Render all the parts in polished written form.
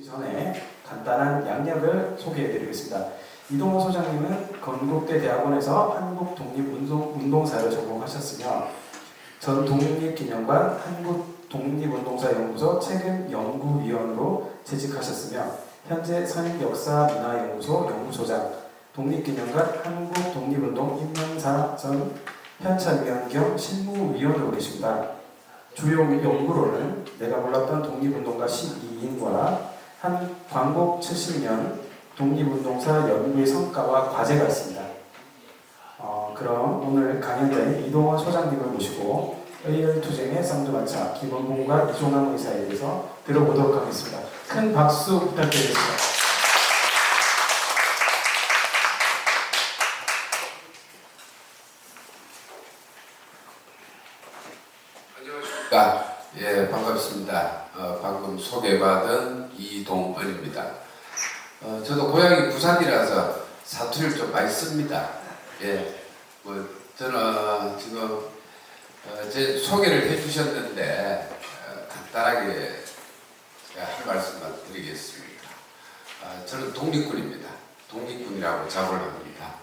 전에 간단한 양력을 소개해드리겠습니다. 이동호 소장님은 건국대 대학원에서 한국독립운동사를 전공하셨으며 전 독립기념관 한국독립운동사연구소 책임연구위원으로 재직하셨으며 현재 선임역사문화연구소 연구소장, 독립기념관 한국독립운동 인명사 전 현찰위원 겸 실무위원으로 계십니다. 주요 연구로는 내가 몰랐던 독립운동가 12인과 한 광복 70년 독립운동사 연구의 성과와 과제가 있습니다. 그럼 오늘 강연자인 이동원 소장님을 모시고 의열투쟁의 쌍두마차 김원봉과 이종남 의사에 대해서 들어보도록 하겠습니다. 큰 박수 부탁드리겠습니다. 안녕하십니까. 예, 반갑습니다. 방금 소개받은 이동원입니다. 저도 고향이 부산이라서 사투리를 좀 많이 씁니다. 예, 저는 지금 제 소개를 해주셨는데 간단하게 제가 할 말씀만 드리겠습니다. 저는 독립군입니다. 독립군이라고 자부를 합니다.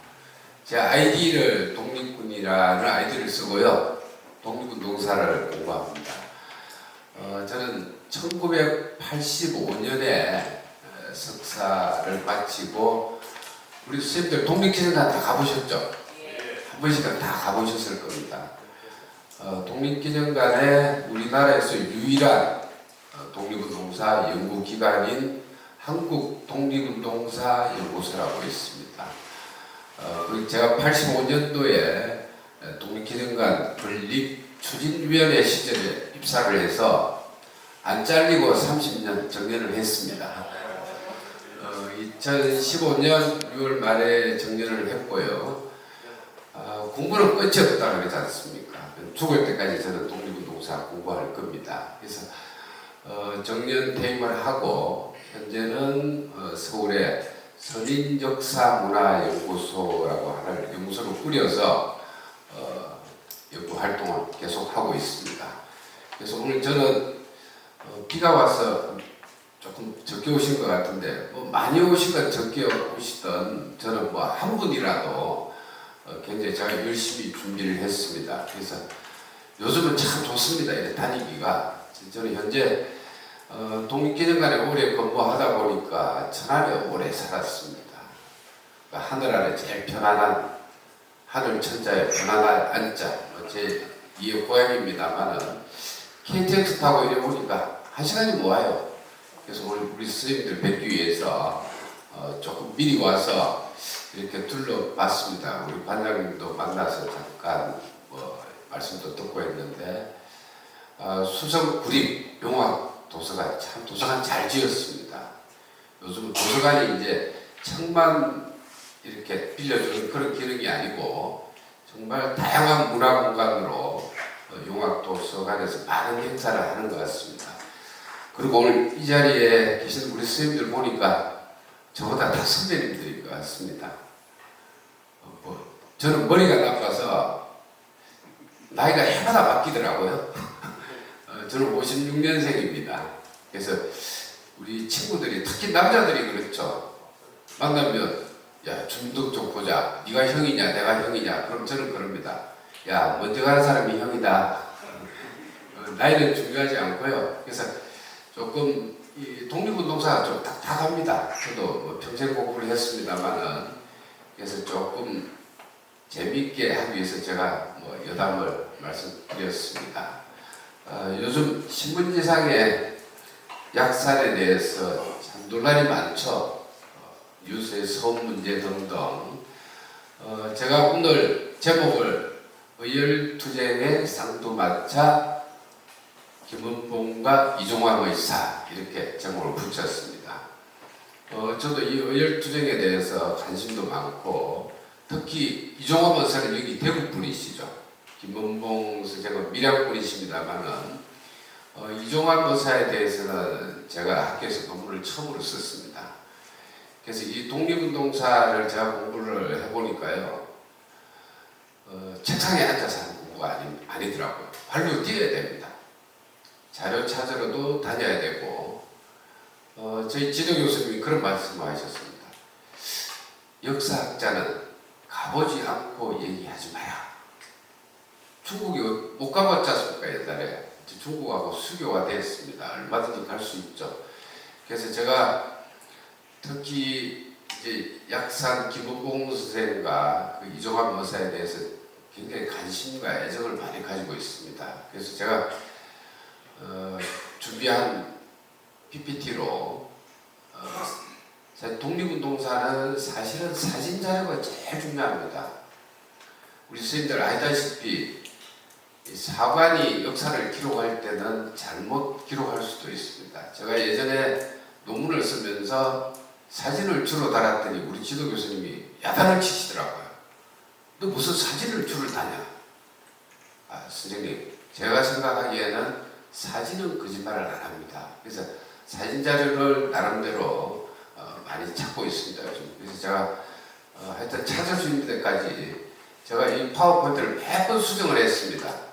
제 아이디를 독립군이라는 아이디를 쓰고요. 독립운동사를 공부합니다. 저는 1985년에 석사를 마치고 우리 선생님들 독립기념관 다 가보셨죠? 한 번씩은 다 가보셨을 겁니다. 독립기념관에 우리나라에서 유일한 독립운동사 연구기관인 한국독립운동사연구소라고 있습니다. 제가 85년도에 독립기념관 건립추진위원회 시절에 입사를 해서 안 잘리고 30년 정년을 했습니다. 2015년 6월 말에 정년을 했고요. 공부는 끝이 없다 그러지 않습니까? 죽을 때까지 저는 독립운동사 공부할 겁니다. 그래서 정년 퇴임을 하고 현재는 서울에 선인역사문화연구소라고 하는 연구소를 꾸려서 연구 활동을 계속하고 있습니다. 그래서 오늘 저는 비가 와서 조금 적게 오신 것 같은데 많이 오시건 적게 오시던 저는 한 분이라도 굉장히 제가 열심히 준비를 했습니다. 그래서 요즘은 참 좋습니다. 이렇게 다니기가. 저는 현재 독립기념관에 오래 근무하다 보니까 천안에 오래 살았습니다. 하늘 아래 제일 편안한 하늘 천자에 편안한 안자, 제 이해 고향입니다만은 KTX 타고 이래 오니까 1시간이 모아요. 그래서 오늘 우리 선생님들 뵙기 위해서 조금 미리 와서 이렇게 둘러봤습니다. 우리 반장님도 만나서 잠깐 말씀도 듣고 했는데 수성구립 용학 도서관, 참 도서관 잘 지었습니다. 요즘 도서관이 이제 책만 이렇게 빌려주는 그런 기능이 아니고 정말 다양한 문화 공간으로 용학 도서관에서 많은 행사를 하는 것 같습니다. 그리고 오늘 이 자리에 계신 우리 선생님들 보니까 저보다 다 선배님들인 것 같습니다. 저는 머리가 나빠서 나이가 해마다 바뀌더라고요. 저는 56년생입니다. 그래서 우리 친구들이 특히 남자들이 그렇죠. 만나면 야, 주민등 좀 보자. 네가 형이냐 내가 형이냐. 그럼 저는 그럽니다. 야, 먼저 가는 사람이 형이다. 나이는 중요하지 않고요. 그래서 조금 이 독립운동사가 좀 답답합니다. 저도 평생 공부를 했습니다만은 그래서 조금 재미있게 하기 위해서 제가 여담을 말씀드렸습니다. 요즘 신문지상에 약살에 대해서 참 논란이 많죠. 뉴스의 소음 문제 등등. 제가 오늘 제목을 의열투쟁의 쌍두마차 김원봉과 이종환 의사 이렇게 제목을 붙였습니다. 저도 이 의열투쟁에 대해서 관심도 많고 특히 이종환 의사는 여기 대구 분이시죠. 김원봉 선생은 밀양 분이십니다만은 이종환 의사에 대해서는 제가 학교에서 논문을 처음으로 썼습니다. 그래서 이 독립운동사를 제가 공부를 해보니까요, 책상에 앉아서 하는 공부가 아니더라고요. 발로 뛰어야 됩니다. 자료 찾으러도 다녀야 되고, 저희 지도 교수님이 그런 말씀을 하셨습니다. 역사학자는 가보지 않고 얘기하지 마라. 중국이 못 가봤지 않습니까? 옛날에 중국하고 수교가 됐습니다. 얼마든지 갈 수 있죠. 그래서 제가 특히 이제 약산 김원봉 선생과 그 이종환 머사에 대해서 굉장히 관심과 애정을 많이 가지고 있습니다. 그래서 제가 준비한 PPT로 독립운동사는 사실은 사진 자료가 제일 중요합니다. 우리 선생님들 알다시피 사관이 역사를 기록할 때는 잘못 기록할 수도 있습니다. 제가 예전에 논문을 쓰면서 사진을 주로 달았더니 우리 지도 교수님이 야단을 치시더라고요. 너 무슨 사진을 주를 다냐? 선생님, 제가 생각하기에는 사진은 거짓말을 안 합니다. 그래서 사진 자료를 나름대로 많이 찾고 있습니다. 요즘. 그래서 제가 하여튼 찾을 수 있는 데까지 제가 이 파워포인트를 몇 번 수정을 했습니다.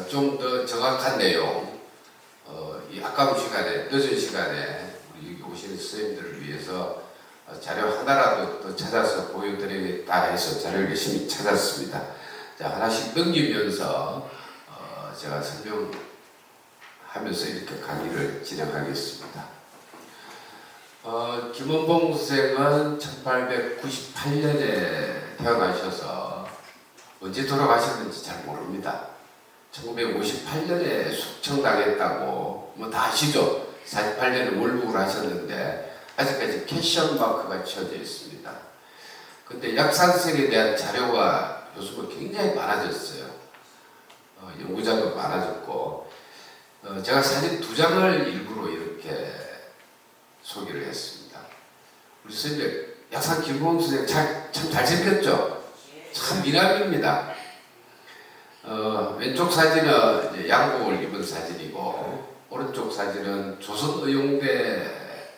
좀 더 정확한 내용, 이 아까운 시간에, 늦은 시간에 우리 오시는 선생님들을 위해서 자료 하나라도 더 찾아서 보여드리겠다 해서 자료를 열심히 찾았습니다. 자, 하나씩 넘기면서 제가 설명하면서 이렇게 강의를 진행하겠습니다. 김원봉 선생은 1898년에 태어나셔서 언제 돌아가셨는지 잘 모릅니다. 1958년에 숙청당했다고 뭐 다 아시죠? 48년에 월북을 하셨는데 아직까지 캐션 마크가 치어져 있습니다. 근데 약산성에 대한 자료가 요즘은 굉장히 많아졌어요. 연구자도 많아졌고 제가 사진 2장을 일부러 이렇게 소개를 했습니다. 우리 선생님 약산 김봉 선생님 참 잘생겼죠? 참 미남입니다. 왼쪽 사진은 이제 양복을 입은 사진이고 오른쪽 사진은 조선의용대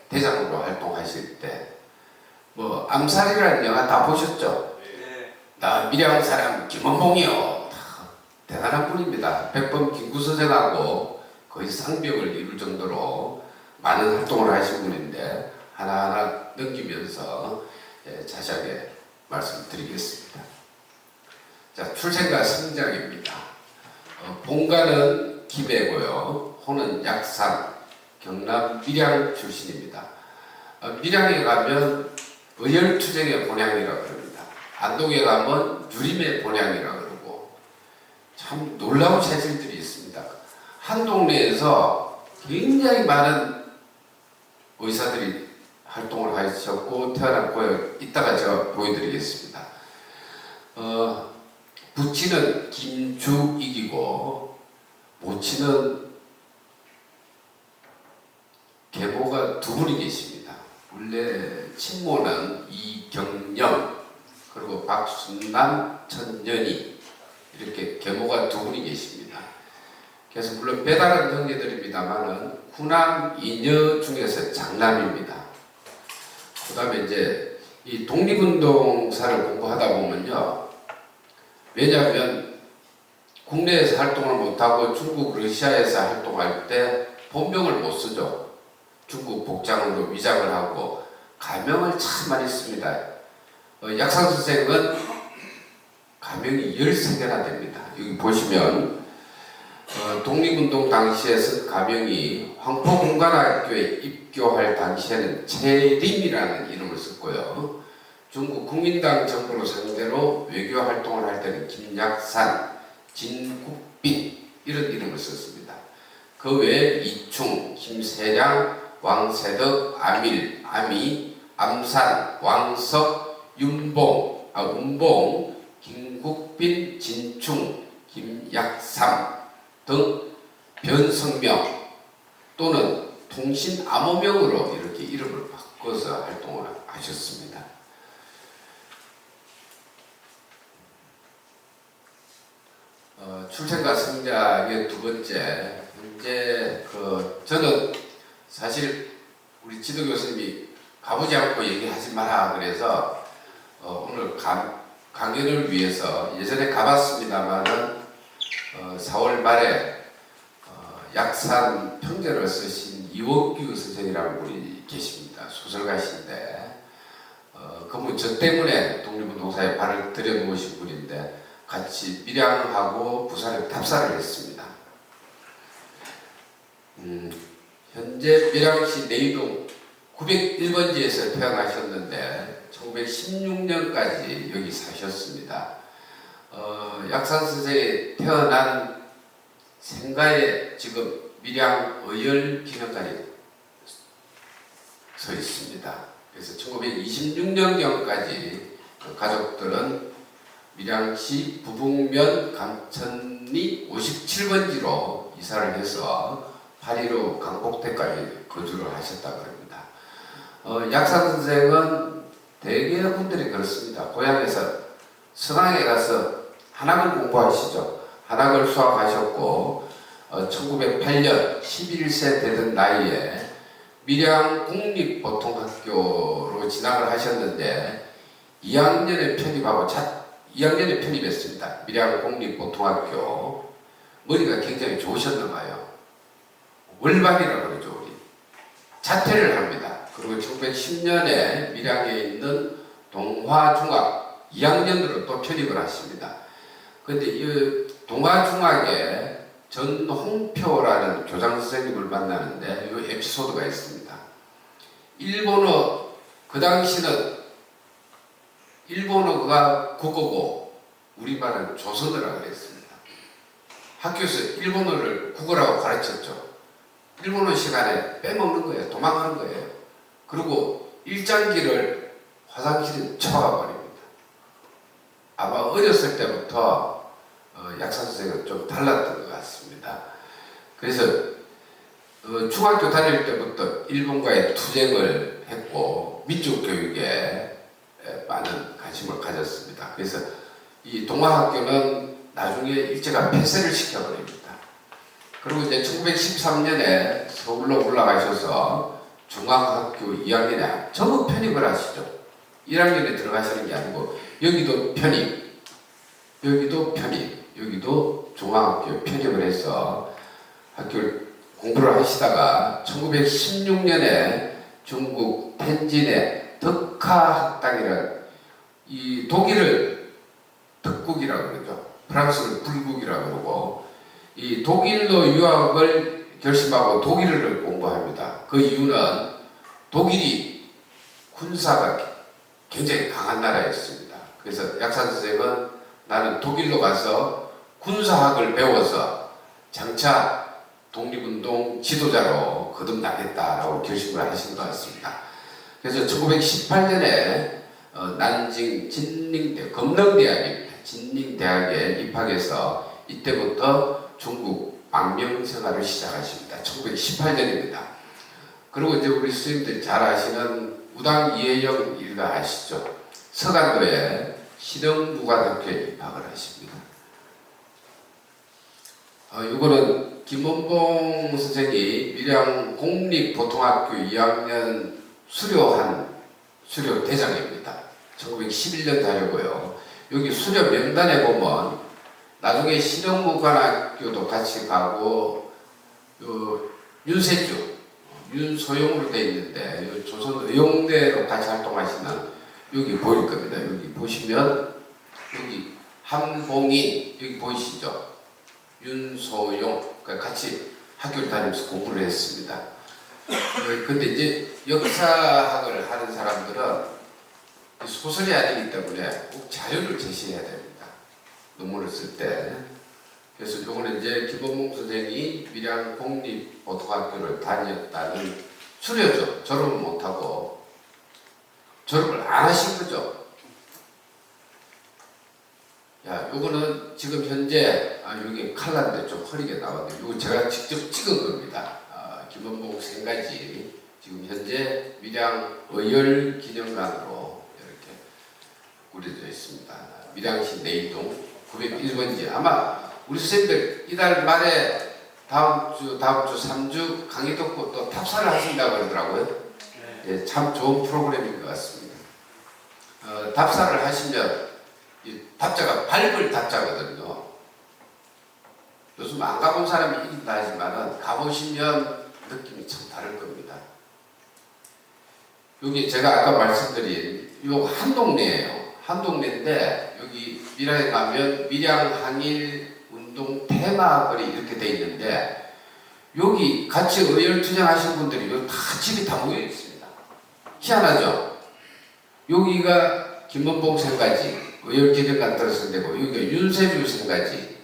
대장으로 활동하실 때 뭐 암살이라는 영화 다 보셨죠? 네. 나 밀양 사람 김원봉이요. 대단한 분입니다. 백범 김구서장하고 거의 쌍벽을 이룰 정도로 많은 활동을 하신 분인데 하나하나 넘기면서 자세하게 말씀드리겠습니다. 자, 출생과 성장입니다. 본가는 김해고요. 호는 약산, 경남 밀양 출신입니다. 밀양에 가면 의열투쟁의 본향이라고 그럽니다. 안동에 가면 유림의 본향이라고 그러고 참 놀라운 체질들이 있습니다. 한 동네에서 굉장히 많은 의사들이 활동을 하셨고 태어났고 이따가 제가 보여드리겠습니다. 부친은 김주익이고 모친은 계보가 2분이 계십니다. 원래 친모는 이경영 그리고 박순남, 천연희 이렇게 계모가 2분이 계십니다. 그래서 물론 배달한 형제들입니다만은 후남 이녀 중에서 장남입니다. 그 다음에 이제 이 독립운동사를 공부하다 보면요. 왜냐하면 국내에서 활동을 못하고 중국, 러시아에서 활동할 때 본명을 못 쓰죠. 중국 복장으로 위장을 하고 가명을 참 많이 씁니다. 약산 선생은 가명이 13개나 됩니다. 여기 보시면 독립운동 당시에 쓴 가명이 황포공관학교에 입교할 당시에는 채림이라는 이름을 썼고요. 중국 국민당 정부를 상대로 외교 활동을 할 때는 김약산, 진국빈 이런 이름을 썼습니다. 그 외에 이충, 김세량, 왕세덕, 아밀, 아미, 암산, 왕석, 운봉, 김국빈, 진충, 김약삼 등 변성명 또는 통신 암호명으로 이렇게 이름을 바꿔서 활동을 하셨습니다. 출생과 성장의 2번째, 현재 저는 사실 우리 지도 교수님이 가보지 않고 얘기하지 마라 그래서 오늘 강연을 위해서 예전에 가봤습니다만은 4월 말에 약산 평전을 쓰신 이원규 선생이라고 우리 계십니다. 소설가신데 그분 저 때문에 독립운동사에 발을 들여놓으신 분인데 같이 밀양하고 부산에 답사를 했습니다. 현재 밀양시 내이동 901번지에서 태어나셨는데 1916년까지 여기 사셨습니다. 약산 선생이 태어난 생가에 지금 밀양 의열 기념관이 서 있습니다. 그래서 1926년경까지 가족들은 밀양시 부북면 감천리 57번지로 이사를 해서 8.15 강복대까지 거주를 하셨다고 합니다. 약산 선생은 대개 분들이 그렇습니다. 고향에서 서강에 가서 한학을 공부하시죠. 한학을 수학하셨고 1908년 11세 되던 나이에 밀양 국립보통학교로 진학을 하셨는데 2학년에 편입했습니다. 밀양 국립보통학교. 머리가 굉장히 좋으셨나 봐요. 월반이라고 그러죠. 우리. 자퇴를 합니다. 그리고 1910년에 밀양에 있는 동화중학 2학년으로 또 편입을 하십니다. 근데 이 동화중학에 전홍표라는 교장 선생님을 만나는데 이 에피소드가 있습니다. 일본어, 그 당시는 일본어가 국어고 우리말은 조선어라고 그랬습니다. 학교에서 일본어를 국어라고 가르쳤죠. 일본어 시간에 빼먹는 거예요. 도망가는 거예요. 그리고 일장기를 화장실에 처박아 버립니다. 아마 어렸을 때부터 약산 선생은 좀 달랐던 것 같습니다. 그래서 중학교 다닐 때부터 일본과의 투쟁을 했고 민족 교육에 많은 관심을 가졌습니다. 그래서 이 동화학교는 나중에 일제가 폐쇄를 시켜버립니다. 그리고 이제 1913년에 서울로 올라가셔서 중학학교 2학년에 전부 편입을 하시죠. 1학년에 들어가시는 게 아니고 여기도 편입, 여기도 편입, 여기도 중학학교 편입을 해서 학교를 공부를 하시다가 1916년에 중국 텐진의 덕하학당이라는 이 독일을 덕국이라고 그러죠. 프랑스를 불국이라고 그러고 이 독일로 유학을 결심하고 독일어를 공부합니다. 그 이유는 독일이 군사가 굉장히 강한 나라였습니다. 그래서 약산 선생은 나는 독일로 가서 군사학을 배워서 장차 독립운동 지도자로 거듭나겠다라고 결심을 하신 것 같습니다. 그래서 1918년에 난징 진닝대 검릉대학입니다. 진닝대학에 입학해서 이때부터 중국 망명 생활을 시작하십니다. 1918년입니다. 그리고 이제 우리 스님들 잘 아시는 우당 이해영 일가 아시죠? 서간도에 신흥무관학교에 입학을 하십니다. 이거는 김원봉 선생이 밀양 공립보통학교 2학년 수료 대장입니다. 1911년 자료고요. 여기 수료 명단에 보면 나중에 신흥무관학교도 같이 가고 윤세주, 윤소용으로 되어 있는데 조선 의용대로 같이 활동하시는 여기 보일 겁니다. 여기 보시면 여기 한봉인 여기 보이시죠? 윤소용 같이 학교를 다니면서 공부를 했습니다. 근데 이제 역사학을 하는 사람들은 소설이 아니기 때문에 꼭 자료를 제시해야 됩니다. 논문을 쓸 때. 그래서 요거는 이제 김원봉 선생이 밀양 공립보통학교를 다녔다는 수료죠. 졸업을 못하고 졸업을 안 하신 거죠. 야, 요거는 지금 현재 여기 칼라인데 좀 흐리게 나왔는데 요거 제가 직접 찍은 겁니다. 김원봉 생가지 지금 현재 밀양 의열 기념관으로 이렇게 꾸려져 있습니다. 밀양시 내이동 901번지. 아마 우리 선생님들 이달 말에 다음 주 3주 강의 듣고 또 답사를 하신다고 그러더라고요. 예, 참 좋은 프로그램인 것 같습니다. 답사를 하시면 이 답자가 밝을 답자거든요. 요즘 안 가본 사람이 있다 하지만은 가보시면 느낌이 참 다를 겁니다. 여기 제가 아까 말씀드린 요 한 동네예요. 한 동네인데 여기 밀양에 가면 밀양 항일 운동 테마거리 이렇게 돼 있는데 여기 같이 의열투쟁 하신 분들이 여기 다 집이 다 모여 있습니다. 희한하죠? 여기가 김원봉 생가지 의열기념관 들었을 때고 여기가 윤세주 생가지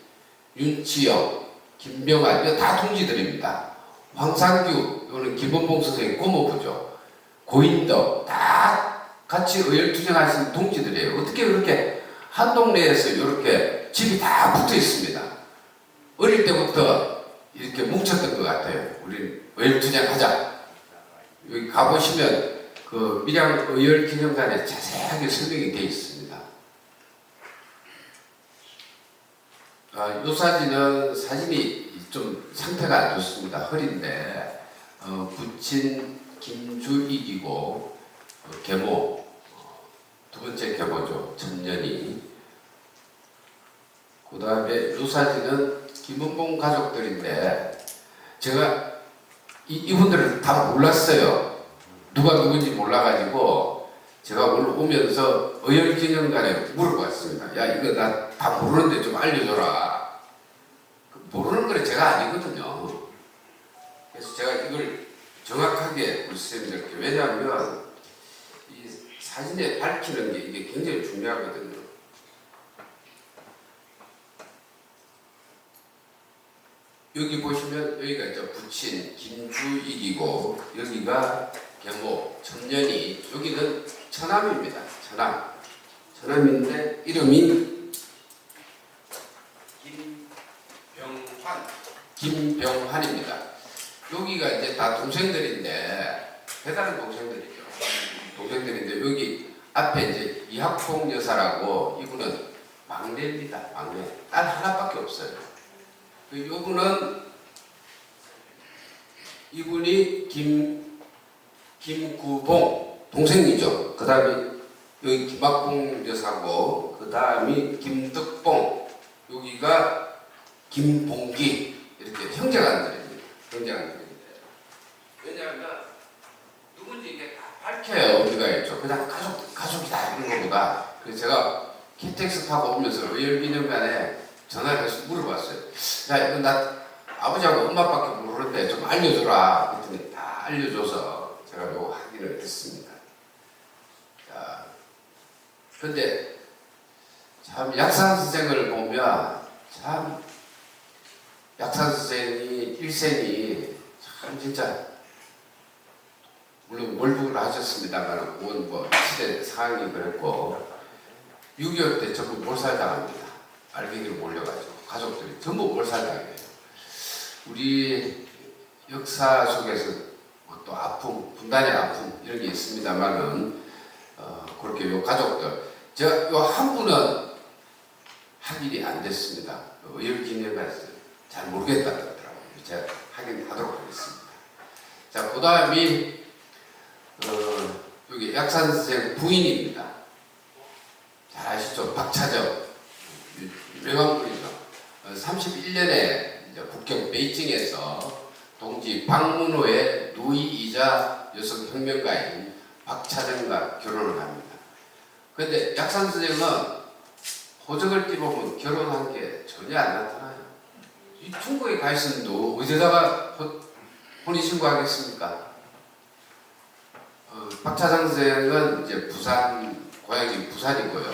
윤치영 김병환 이거 다 동지들입니다. 황상규 이거는 김원봉 선생님 고모부죠. 고인덕 다 같이 의열투쟁하신 동지들이에요. 어떻게 그렇게 한 동네에서 이렇게 집이 다 붙어 있습니다. 어릴 때부터 이렇게 뭉쳤던 것 같아요. 우리 의열투쟁하자. 여기 가보시면 그 밀양 의열기념관에 자세하게 설명이 되어 있습니다. 이 사진은 사진이 좀 상태가 안 좋습니다. 흐린데 부친 김주익이고 계모 두 번째 계모죠. 전년이. 그 다음에 이 사진은 김원봉 가족들인데 제가 이분들을 다 몰랐어요. 누가 누군지 몰라가지고 제가 오늘 오면서 의열기념관에 물어봤습니다. 야 이거 나 다 모르는데 좀 알려줘라. 모르는 거는 제가 아니거든요. 그래서 제가 이걸 정확하게 우리 선생님들께 왜냐하면 이 사진에 밝히는 게 이게 굉장히 중요하거든요. 여기 보시면 여기가 이제 부친 김주익이고 여기가 계모 천년이 여기는 처남입니다. 처남인데 이름이 김병환입니다. 여기가 이제 다 동생들인데 배다른 동생들이죠. 동생들인데 여기 앞에 이제 이학봉 여사라고 이분은 막내입니다. 막내. 딸 하나밖에 없어요. 이분이 김구봉 동생이죠. 그 다음에 여기 김학봉 여사고 그 다음이 김덕봉 여기가 김봉기 이렇게 형제간들입니다. 형제간들인데 왜냐하면 누군지 이게 다 밝혀요. 우리가 있죠. 그냥 가족이다 이런 것보다. 그래서 제가 KTX 타고 오면서 의열기념관에 전화를 해서 물어봤어요. 야 이거 나 아버지하고 엄마밖에 모르는데 좀 알려줘라. 그랬더니 다 알려줘서 제가 요거 확인을 했습니다. 자, 근데 참 약산 선생을 보면 참 약산 선생이 일생이 참 진짜 물론 월북을 하셨습니다만 뭐 시대 상황이 그랬고 6.25 때 전부 몰살당합니다. 알갱이로 몰려가지고 가족들이 전부 몰살당해요. 우리 역사 속에서 또 아픔, 분단의 아픔 이런 게 있습니다만은 그렇게 요 가족들 제가 요 한 분은 확인이 안 됐습니다. 의열기념관에서 잘 모르겠다 그러더라고요. 제가 확인하도록 하겠습니다. 자, 그 다음이 여기 약산 선생 부인입니다. 잘 아시죠? 박차정 유명한 분이죠. 31년에 북경 베이징에서 동지 박문호의 누이이자 여성혁명가인 박차정과 결혼을 합니다. 그런데 약산 선생은 호적을 띄보면 결혼한 게 전혀 안 나타나요. 이 중국에 가 있으면도 어디다가 혼인신고하겠습니까? 박차정 선생은 이제 부산, 고향이 부산이고요.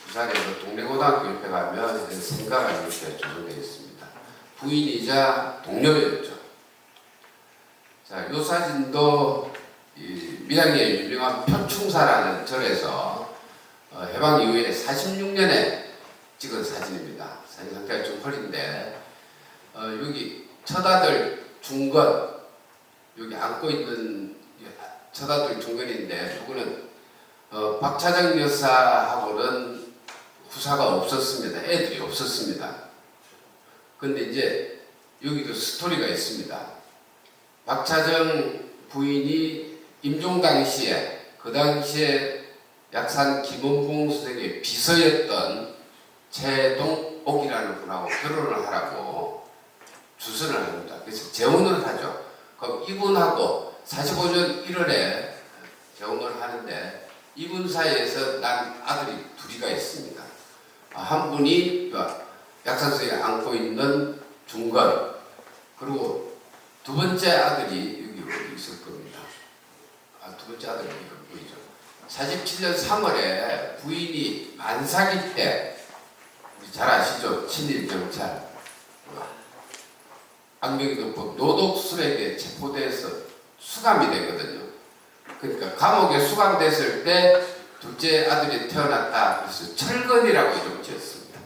부산에서 동래고등학교 옆에 가면 생가가 이렇게 조성되어 있습니다. 부인이자 동료였죠. 자, 이 사진도 밀양의 유명한 표충사라는 절에서 해방 이후에 46년에 찍은 사진입니다. 사진 상태가 좀 흐린데 여기 처다들 중건 여기 안고 있는 처다들 중건인데 누구는 박차정 여사하고는 후사가 없었습니다. 애들이 없었습니다. 근데 이제 여기도 스토리가 있습니다. 박차정 부인이 임종 당시에 그 당시에 약산 김원봉 선생의 비서였던 최동옥이라는 분하고 결혼을 하라고 주선을 합니다. 그래서 재혼을 하죠. 그럼 이분하고 45년 1월에 개원을 하는데 이분 사이에서 난 아들이 둘이가 있습니다. 한 분이 약산성에 안고 있는 중건, 그리고 두 번째 아들이 여기 어디 있을 겁니다. 두 번째 아들이 이거 보이죠. 47년 3월에 부인이 만삭일 때, 우리 잘 아시죠? 친일 경찰 악명동법 노독술에게 체포돼서 수감이 되거든요. 그러니까 감옥에 수감됐을 때 둘째 아들이 태어났다. 그래서 철건이라고 이름 지었습니다.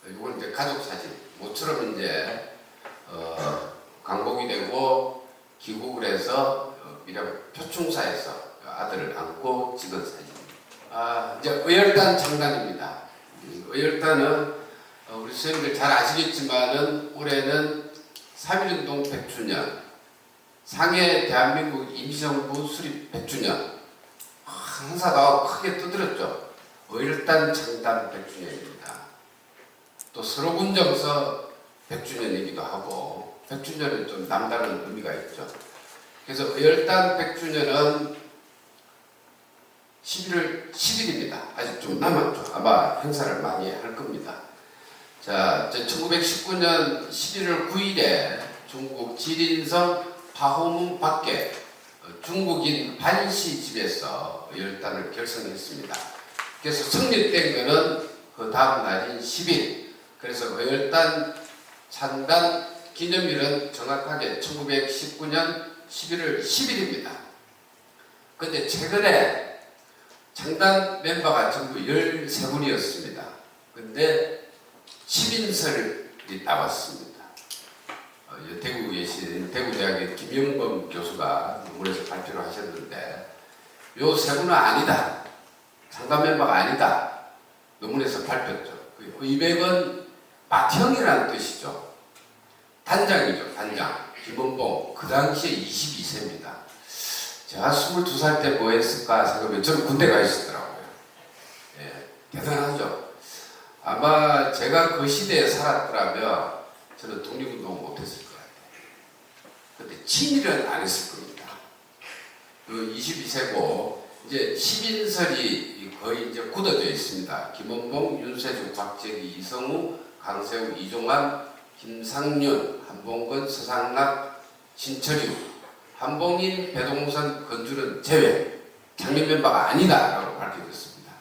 이건 이제 가족 사진. 모처럼 이제 강복이 되고 귀국을 해서 표충사에서 아들을 안고 찍은 사진입니다. 이제 의열단 창단입니다. 의열단은 우리 선생님들 잘 아시겠지만은 올해는 3.1운동 100주년, 상해 대한민국 임시정부 수립 100주년, 행사가 크게 떠들었죠. 의열단 창단 100주년입니다. 또 서로군정서 100주년이기도 하고 100주년은 좀 남다른 의미가 있죠. 그래서 의열단 100주년은 11월 10일입니다. 아직 좀 남았죠. 아마 행사를 많이 할 겁니다. 자, 1919년 11월 9일에 중국 지린성 파호문 밖에 중국인 반시 집에서 의열단을 결성했습니다. 그래서 성립된 것은 그 다음 날인 10일. 그래서 의열단 창단 기념일은 정확하게 1919년 11월 10일입니다. 근데 최근에 창단 멤버가 전부 13분이었습니다. 근데 10인설이 나왔습니다. 대구에 계신 대구대학의 김영범 교수가 논문에서 발표를 하셨는데 요 세 분은 아니다. 창단 멤버가 아니다. 논문에서 발표했죠. 의백은 맏형이라는 뜻이죠. 단장이죠. 단장. 김원봉. 그 당시에 22세입니다. 제가 22살 때 뭐 했을까 생각하면 저는 군대 가 있었더라고요. 예, 대단하죠. 아마 제가 그 시대에 살았더라면 저는 독립운동 못했을 것 같아요. 근데 친일은 안 했을 겁니다. 그 22세고 이제 10인설이 거의 이제 굳어져 있습니다. 김원봉, 윤세주, 곽재기, 이성우, 강세우, 이종환, 김상윤, 한봉근, 서상락, 신철유, 한봉인, 배동선, 건줄은 제외. 장립 멤버가 아니다라고 밝혀졌습니다.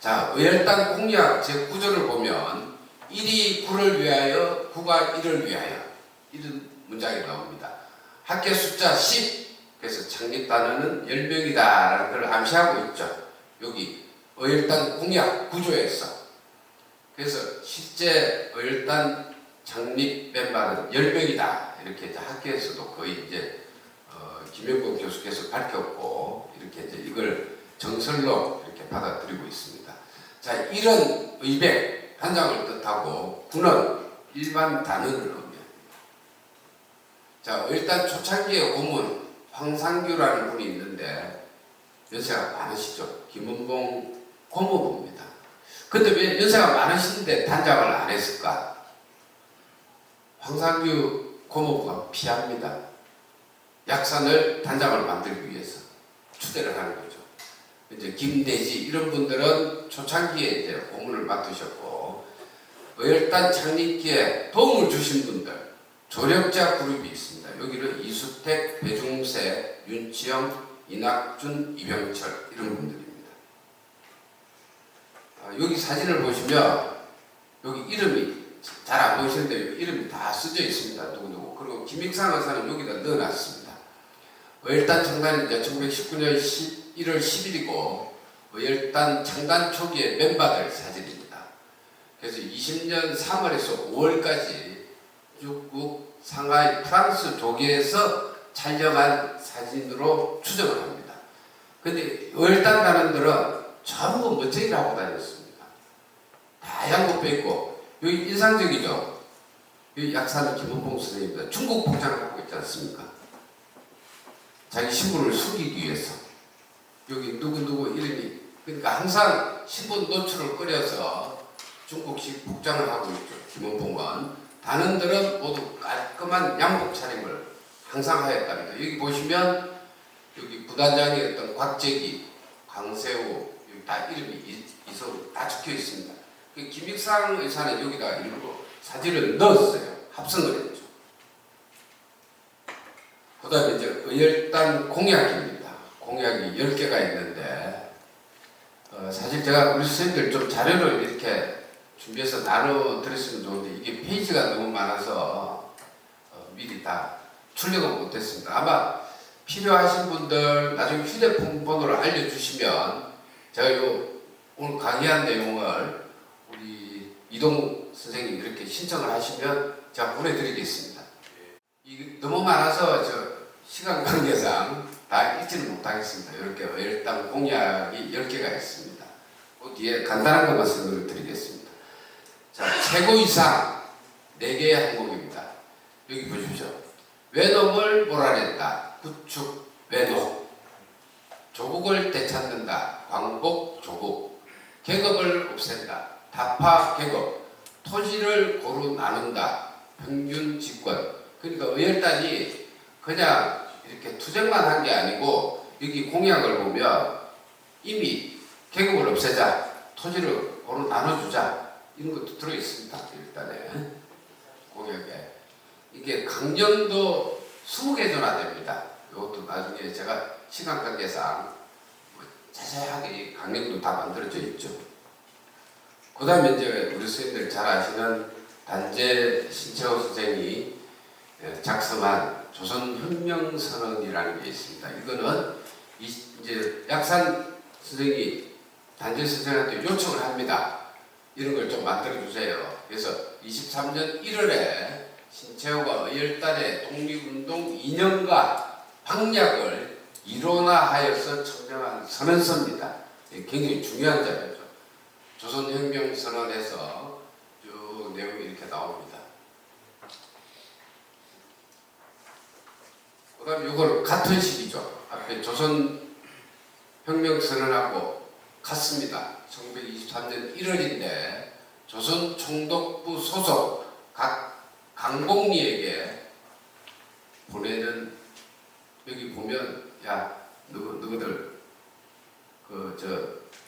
자, 의열단 공약 제9조를 보면 1이 9를 위하여, 9가 1을 위하여 이런 문장이 나옵니다. 학계 숫자 10, 그래서 창립 단원은 10명이다 라는 걸 암시하고 있죠. 여기 의열단 공약 구조에서. 그래서 실제 의열단 창립 멤버는 10명이다. 이렇게 이제 학계에서도 거의 이제 김영권 교수께서 밝혔고 이렇게 이제 이걸 정설로 이렇게 받아들이고 있습니다. 자, 이런 의백 단장을 뜻하고 군은 일반 단원을 의미합니다. 자, 일단 초창기의 고문 황상규라는 분이 있는데 연세가 많으시죠. 김원봉 고모부입니다. 근데 왜 연세가 많으신데 단장을 안 했을까? 황상규 고모부가 피합니다. 약산을 단장을 만들기 위해서 추대를 하는 거죠. 이제 김대지 이런 분들은 초창기에 이제 고문을 맡으셨고 의열단 창립기에 도움을 주신 분들 조력자 그룹이 있습니다. 여기는 이수택, 배중세, 윤치영, 이낙준, 이병철 이런 분들입니다. 여기 사진을 보시면 여기 이름이 잘 안 보이시는데 이름이 다 쓰여 있습니다. 누구누구. 그리고 김익상 의사는 여기다 넣어놨습니다. 의열단 창단이 이제 1919년 1월 10일이고 의열단 창단 초기의 멤버들 사진입니다. 그래서 20년 3월에서 5월까지 중국 상하이 프랑스 조계에서 촬영한 사진으로 추정을 합니다. 근데 의열단 단원들은 전부 멋쟁이를 하고 다녔습니다. 다 양복 입고 여기 인상적이죠. 여기 약사는 김원봉 선생님입니다. 중국 복장을 하고 있지 않습니까? 자기 신분을 숨기기 위해서 여기 누구누구 이름이 그러니까 항상 신분 노출을 꺼려서 중국식 복장을 하고 있죠. 김원봉은 단원들은 모두 깔끔한 양복 차림을 항상 하였답니다. 여기 보시면 여기 부단장이었던 곽재기, 강세우 여기 다 이름이 있어 다 적혀 있습니다. 김익상 의사는 여기다 일부러 사진을 넣었어요. 합성을 했죠. 그 다음에 이제 의열단 공약입니다. 공약이 10개가 있는데 사실 제가 우리 선생님들 좀 자료를 이렇게 준비해서 나눠드렸으면 좋은데 이게 페이지가 너무 많아서 미리 다 출력을 못했습니다. 아마 필요하신 분들 나중에 휴대폰 번호를 알려주시면 제가 오늘 강의한 내용을 우리 이동 선생님 이렇게 신청을 하시면 제가 보내드리겠습니다. 이게 너무 많아서 저 시간 관계상 다 읽지는 못하겠습니다. 이렇게 일단 공약이 10개가 있습니다. 그 뒤에 간단한 것만 설명을 드리겠습니다. 자, 최고 이상 4개의 항목입니다. 여기 보십시오. 외놈을 몰아낸다. 구축 외놈. 조국을 되찾는다. 광복 조국. 계급을 없앤다. 다파 계급. 토지를 고루 나눈다. 평균 집권. 그러니까 의열단이 그냥 이렇게 투쟁만 한 게 아니고 여기 공약을 보면 이미 계급을 없애자. 토지를 고루 나눠주자. 이런 것도 들어있습니다. 일단에 공약에. 이게 강령도 20개 전화됩니다. 이것도 나중에 제가 시간 관계상 자세하게 강령도 다 만들어져 있죠. 그 다음에 이제 우리 선생님들 잘 아시는 단재 신채호 선생이 작성한 조선혁명선언이라는 게 있습니다. 이거는 이제 약산 선생이 단재 선생한테 요청을 합니다. 이런 걸 좀 만들어 주세요. 그래서 23년 1월에 신채호가 의열단의 독립운동 이념과 방략을 이론화하여서 청정한 선언서입니다. 굉장히 중요한 자료죠. 조선혁명선언에서 쭉 내용이 이렇게 나옵니다. 그 다음에 이걸 같은 시기죠. 앞에 조선혁명선언하고 같습니다. 1923년 1월인데 조선총독부 소속 각 강복리에게 보내는 여기 보면 야 너희들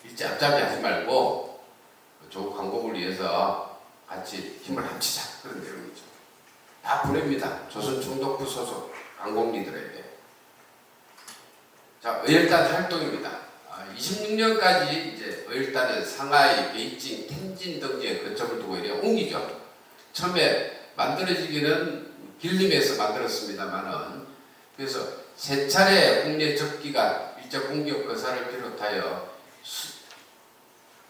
일제 앞잡이 하지 말고 조국 강복을 위해서 같이 힘을 합치자 그런 내용이죠. 다 보냅니다. 조선총독부 소속 강복리들에게. 자, 의열단 활동입니다. 26년까지 이제 의열단은 상하이, 베이징, 텐진 등지에 거점을 두고 이래 옮기죠. 처음에 만들어지기는 길림에서 만들었습니다만은 그래서 세 차례 국내 적기가 일제 공격 거사를 비롯하여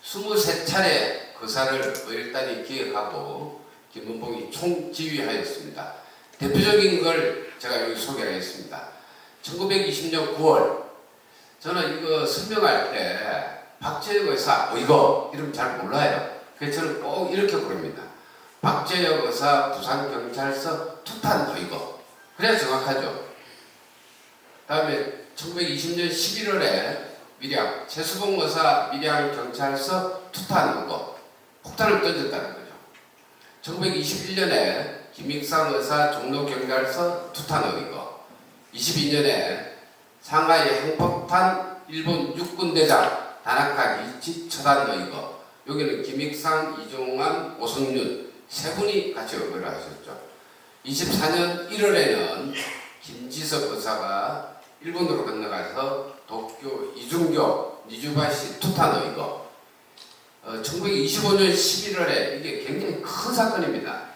23차례 거사를 의열단이 기획하고 김문봉이 총지휘하였습니다. 대표적인 걸 제가 여기 소개하겠습니다. 1920년 9월 저는 이거 설명할 때 박재혁 의사 이거 이름 잘 몰라요. 그래서 저는 꼭 이렇게 부릅니다. 박재혁 의사 부산경찰서 투탄 이거 그래야 정확하죠. 다음에 1920년 11월에 밀양 최수봉 의사 밀양경찰서 투탄 이거 폭탄을 던졌다는 거죠. 1921년에 김익상 의사 종로경찰서 투탄 이거 22년에 상하이 항폭탄 일본 육군대장 다나카 이치 처단 의거 여기는 김익상, 이종환, 오성윤 세 분이 같이 의거를 하셨죠. 24년 1월에는 김지석 의사가 일본으로 건너가서 도쿄 이중교 니주바시 투탄 의거 1925년 11월에 이게 굉장히 큰 사건입니다.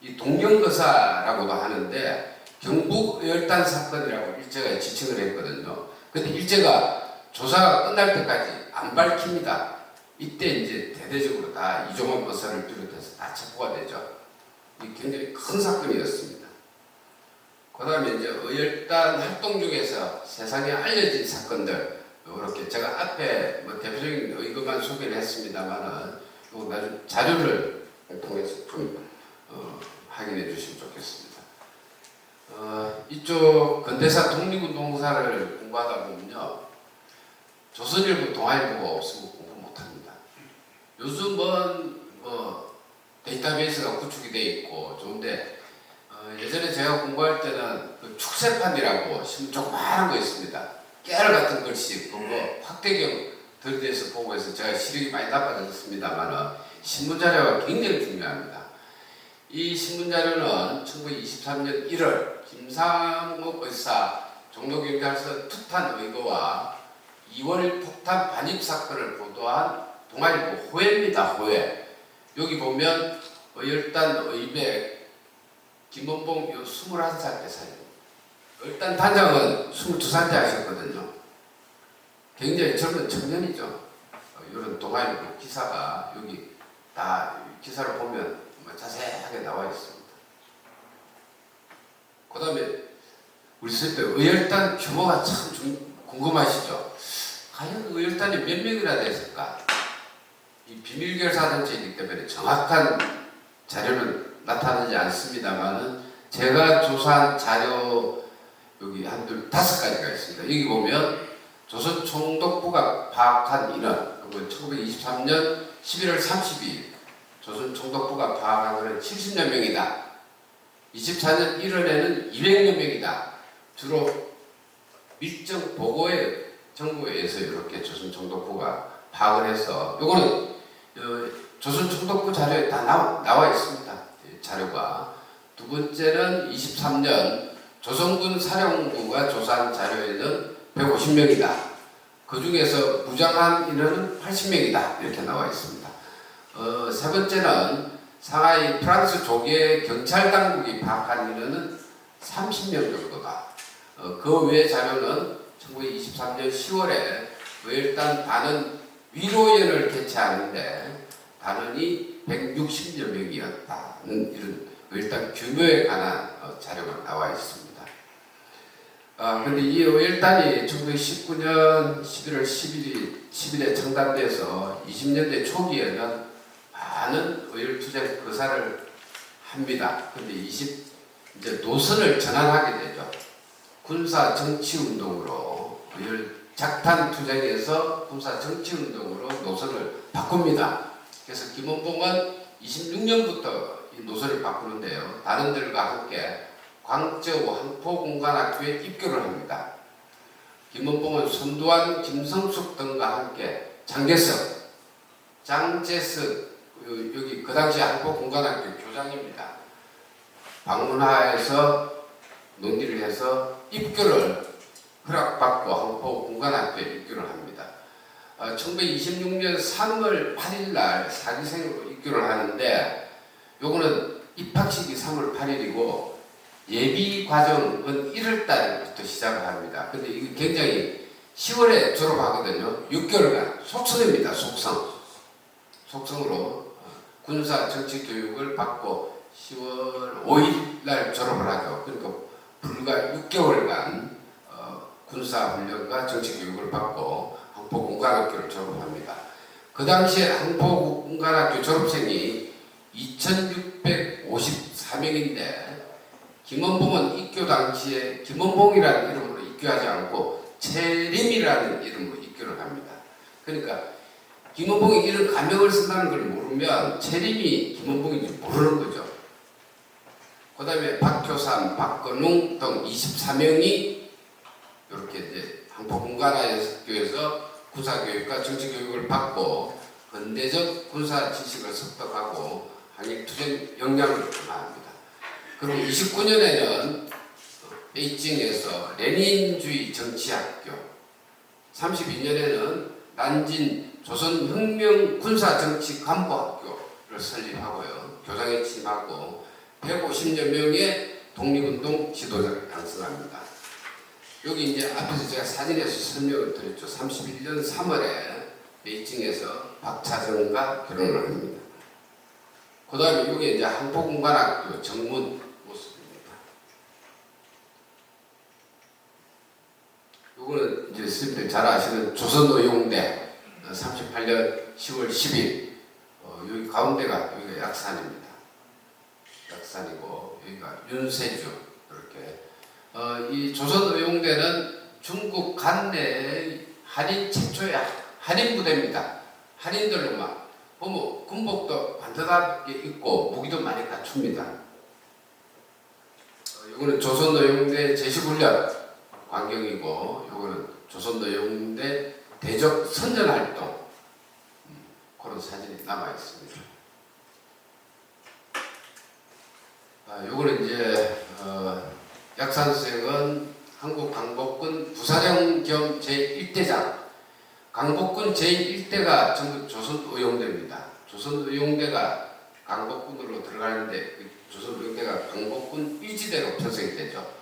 이 동경거사라고도 하는데 경북 의열단 사건이라고 일제가 지칭을 했거든요. 근데 일제가 조사가 끝날 때까지 안 밝힙니다. 이때 이제 대대적으로 다 이종원 거사를 비롯해서 다 체포가 되죠. 이 굉장히 큰 사건이었습니다. 그 다음에 이제 의열단 활동 중에서 세상에 알려진 사건들 이렇게 제가 앞에 뭐 대표적인 이것만 소개를 했습니다만은 나중에 자료를 통해서 좀 확인해 주시면 좋겠습니다. 이쪽 근대사 독립운동사를 공부하다 보면요 조선일보, 동아일보가 없으면 공부 못합니다. 요즘은 데이터베이스가 구축이 돼 있고 좋은데 예전에 제가 공부할 때는 그 축세판이라고 조그마한 거 있습니다. 깨알 같은 글씨 그거 확대경 들대서 보고 해서 제가 시력이 많이 나빠졌습니다만 신문 자료가 굉장히 중요합니다. 이 신문 자료는 1923년 1월 김상욱 의사 종로경찰서 투탄 의거와 2월 폭탄 반입 사건을 보도한 동아일보 호해입니다. 호해. 여기 보면 의열단 의백 김원봉 21살 때 사진. 일단 단장은 22살 때 하셨거든요. 굉장히 젊은 청년이죠. 이런 동아일보 기사가 여기 다 기사를 보면 자세하게 나와 있습니다. 그 다음에 우리 선배 의열단 규모가 참 궁금하시죠? 과연 의열단이 몇 명이나 됐을까? 이 비밀결사단체이기 때문에 정확한 자료는 나타나지 않습니다만은 제가 조사한 자료 여기 한둘 5가지가 있습니다. 여기 보면 조선 총독부가 파악한 인원, 1923년 11월 32일 조선 총독부가 파악한 것은 70여 명이다. 24년 1월에는 200여 명이다. 주로 밀정 보고에 정부에 의해서 이렇게 조선 총독부가 파악을 해서 요거는 조선 총독부 자료에 다 나와 있습니다. 자료가. 두 번째는 23년 조선군 사령부가 조사한 자료에는 150명이다. 그 중에서 무장한 인원은 80명이다. 이렇게 나와 있습니다. 세 번째는 상하이 프랑스 조계 경찰 당국이 파악한 인원은 30명 정도다. 그 외 자료는 1923년 10월에 일단 단원 위로연을 개최하는데 단원이 160여 명이었다는 이런 일단 규모에 관한 자료가 나와 있습니다. 근데 이 의열단이 1919년 11월 10일에 창단돼서 20년대 초기에는 많은 의열투쟁 거사를 합니다. 근데 이제 노선을 전환하게 되죠. 군사 정치 운동으로 의열 작탄 투쟁에서 군사 정치 운동으로 노선을 바꿉니다. 그래서 김원봉은 26년부터 이 노선을 바꾸는데요. 다른들과 함께 광저우 항포공관학교에 입교를 합니다. 김원봉은 손두환, 김성숙 등과 함께 장재석, 여기 그 당시 항포공관학교 교장입니다. 방문하에서 논의를 해서 입교를 허락받고 항포공관학교에 입교를 합니다. 1926년 3월 8일 날 사기생으로 입교를 하는데 요거는 입학식이 3월 8일이고 예비 과정은 1월 달부터 시작을 합니다. 근데 이게 굉장히 10월에 졸업하거든요. 6개월간 속성입니다. 속성으로 군사 정치 교육을 받고 10월 5일 날 졸업을 하죠. 그러니까 불과 6개월간 군사 훈련과 정치 교육을 받고 항포공관학교를 졸업합니다. 그 당시에 항포공관학교 졸업생이 2,654명인데 김원봉은 입교 당시에 김원봉이라는 이름으로 입교하지 않고 채림이라는 이름으로 입교를 합니다. 그러니까 김원봉이 이런 가명을 쓴다는 걸 모르면 채림이 김원봉인지 모르는 거죠. 그 다음에 박효삼, 박건웅 등 24명이 이렇게 이제 항포공관학교에서 군사교육과 정치교육을 받고 근대적 군사 지식을 습득하고 항일투쟁 역량을 강화합니다. 그리고 29년에는 베이징에서 레닌주의 정치학교, 32년에는 난진 조선혁명군사정치간부학교를 설립하고요. 교장에 취임하고 150여 명의 독립운동 지도자를 양성합니다. 여기 이제 앞에서 제가 사진에서 설명을 드렸죠. 31년 3월에 베이징에서 박차정과 결혼을 합니다. 그 다음에 여기 이제 항포공관학교 정문 모습입니다. 요거는 이제 선생님들 잘 아시는 조선의용대 38년 10월 10일 여기 가운데가 여기가 약산입니다. 약산이고 여기가 윤세주 이렇게 이 조선의용대는 중국 관내의 한인 최초의 한인 부대입니다. 한인들로만 보면 군복도 반듯하게 입고 무기도 많이 갖춥니다. 요거는 조선노용대 제식훈련 환경이고, 요거는 조선노용대 대적 선전활동, 그런 사진이 남아 있습니다. 요거는 이제 약산 선생은 한국 강복군 부사령 겸 제1대장, 강복군 제1대가 전부 조선의용대입니다. 조선의용대가 강복군으로 들어가는데 조선의용대가 강복군 일지대로 편성이 되죠.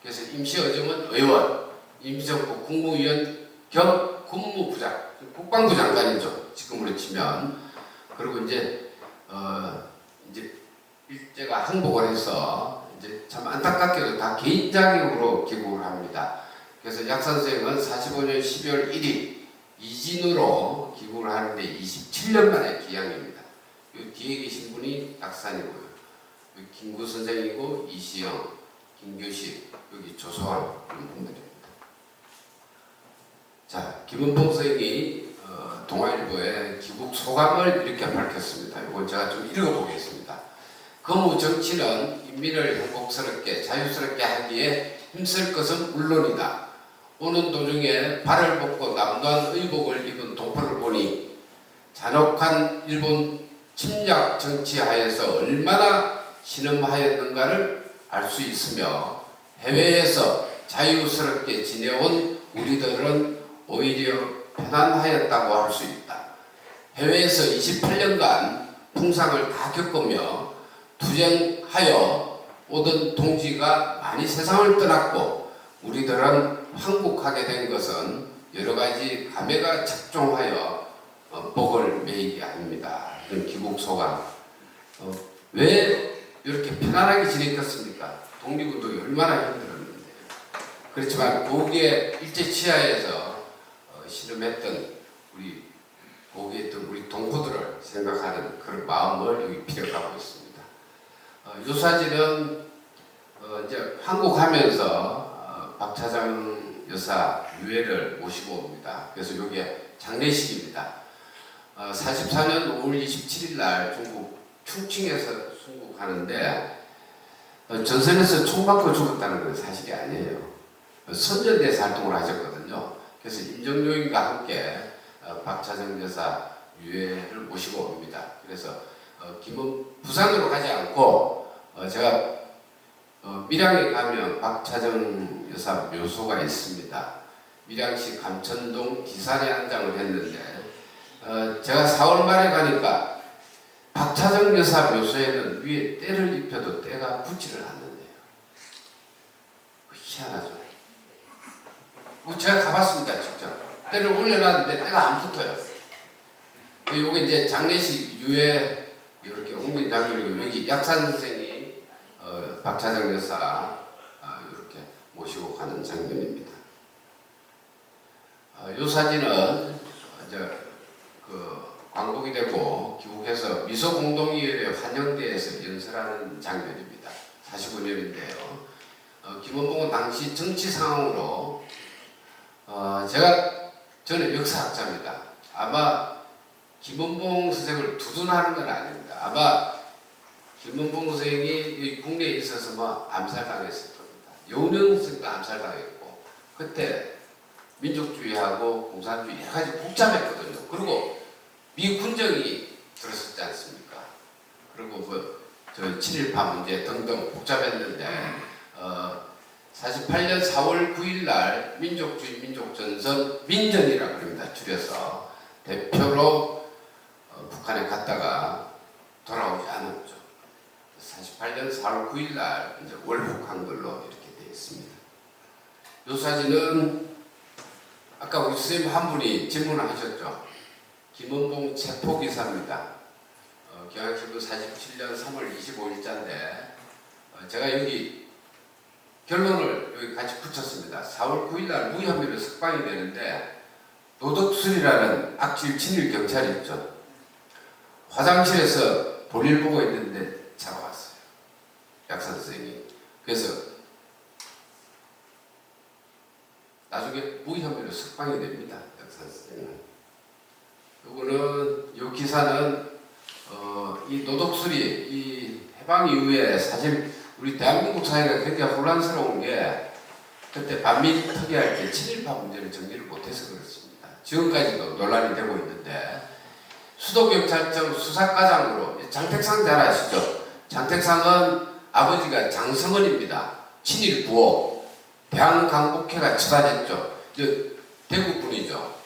그래서 임시의정은 의원, 임시정부 국무위원 겸 국무부장, 국방부 장관이죠. 지금으로 치면. 그리고 이제 일제가 항복을 해서 이제 참 안타깝게도 다 개인 자격으로 귀국을 합니다. 그래서 약산 선생은 45년 12월 1일 이진으로 귀국을 하는데 27년 만에 귀향입니다. 이 뒤에 계신 분이 약산이고요. 김구 선생이고 이시영, 김교식, 여기 조소환 이런 분들입니다. 자, 김은봉 선생이 동아일보에 귀국 소감을 이렇게 밝혔습니다. 이건 제가 좀 읽어보겠습니다. 거무 정치는 인민을 행복스럽게 자유스럽게 하기에 힘쓸 것은 물론이다. 오는 도중에 발을 벗고 남도한 의복을 입은 동포를 보니 잔혹한 일본 침략 정치하에서 얼마나 신음하였는가를 알 수 있으며, 해외에서 자유스럽게 지내온 우리들은 오히려 편안하였다고 할 수 있다. 해외에서 28년간 풍상을 다 겪으며 투쟁하여 오던 동지가 많이 세상을 떠났고, 우리들은 황국하게 된 것은 여러 가지 감회가 착종하여 복을 매이게 합니다. 이런 귀국 소감. 왜 이렇게 편안하게 지냈겠습니까? 독립운동이 얼마나 힘들었는데. 그렇지만 고국의 일제 치하에서 실험했던 거기에 있던 우리 동포들을 생각하는 그런 마음을 여기 피력하고 있습니다. 이 사진은 이제 한국하면서 박차장 여사 유해를 모시고 옵니다. 그래서 이게 장례식입니다. 44년 5월 27일 날 중국 충칭에서 순국하는데, 전선에서 총 맞고 죽었다는 건 사실이 아니에요. 선전대에서 활동을 하셨거든요. 그래서 임정용인과 함께 박차정 여사 유해를 모시고 옵니다. 그래서 부산으로 가지 않고 제가 밀양에 가면 박차정 여사 묘소가 있습니다. 밀양시 감천동 기산에 안장을 했는데, 제가 4월 말에 가니까 박차정 여사 묘소에는 위에 때를 입혀도 때가 붙지를 않는데요. 희한하죠. 제가 가봤습니다, 직접. 때를 올려놨는데 때가 안 붙어요. 요게 이제 장례식 유해 이렇게 홍민 장교리고, 여기 약산 선생이 박차정 여사 이렇게 모시고 가는 장면입니다. 이 사진은 이제 광복이 되고 귀국해서 미소공동위원회 환영대에서 연설하는 장면입니다. 49년인데요. 김원봉은 당시 정치 상황으로 저는 역사학자입니다. 아마 김원봉 선생을 두둔하는 건 아닙니다. 아마 김원봉 선생이 국내에 있어서 암살당했을 겁니다. 여운형 선생도 암살당했고, 그때 민족주의하고 공산주의 여러 가지 복잡했거든요. 그리고 미 군정이 들었었지 않습니까? 그리고 저 7.18 문제 등등 복잡했는데, 48년 4월 9일 날 민족주의 민족전선 민전이라고 합니다. 줄여서 대표로 북한에 갔다가 돌아오지 않았죠. 48년 4월 9일 날 이제 월북한 걸로 이렇게 되어 있습니다. 이 사진은 아까 우리 선생님 한 분이 질문을 하셨죠. 김원봉 체포기사입니다. 경향신문 47년 3월 25일자인데 제가 여기 결론을 여기 같이 붙였습니다. 4월 9일 날 무혐의로 석방이 되는데, 노덕술이라는 악질 친일 경찰이 있죠. 화장실에서 볼일 보고 있는데 잡아왔어요. 약사 선생님이. 그래서 나중에 무혐의로 석방이 됩니다. 약사 선생님은. 요거는 요 기사는 이 노덕술이 이 해방 이후에 사실 우리 대한민국 사회가 굉장히 혼란스러운 게 그때 반민 특위할 때 친일파 문제를 정리를 못해서 그렇습니다. 지금까지도 논란이 되고 있는데 수도경찰청 수사과장으로 장택상 잘 아시죠? 장택상은 아버지가 장성원입니다. 친일 부호. 대한강복회가 처단했죠. 대구 분이죠.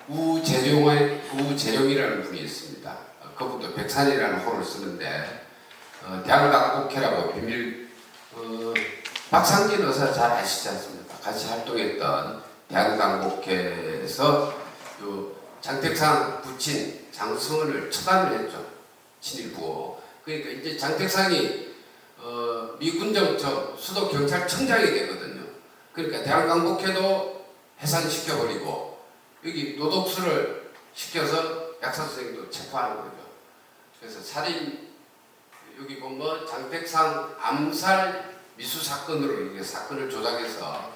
우재룡이라는 분이 있습니다. 그분도 백산이라는 호를 쓰는데 대한강복회라고 비밀 박상진 의사 잘 아시지 않습니까? 같이 활동했던 대한강복회에서 장택상 부친 장성원을 처단을 했죠. 친일부호. 그러니까 이제 장택상이 미군정청 수도경찰청장이 되거든요. 그러니까 대한강복회도 해산시켜버리고 여기 노독수를 시켜서 약사 선생님도 체포하는 거죠. 그래서 살인 여기 보면 장택상 암살 미수 사건으로 이게 사건을 조작해서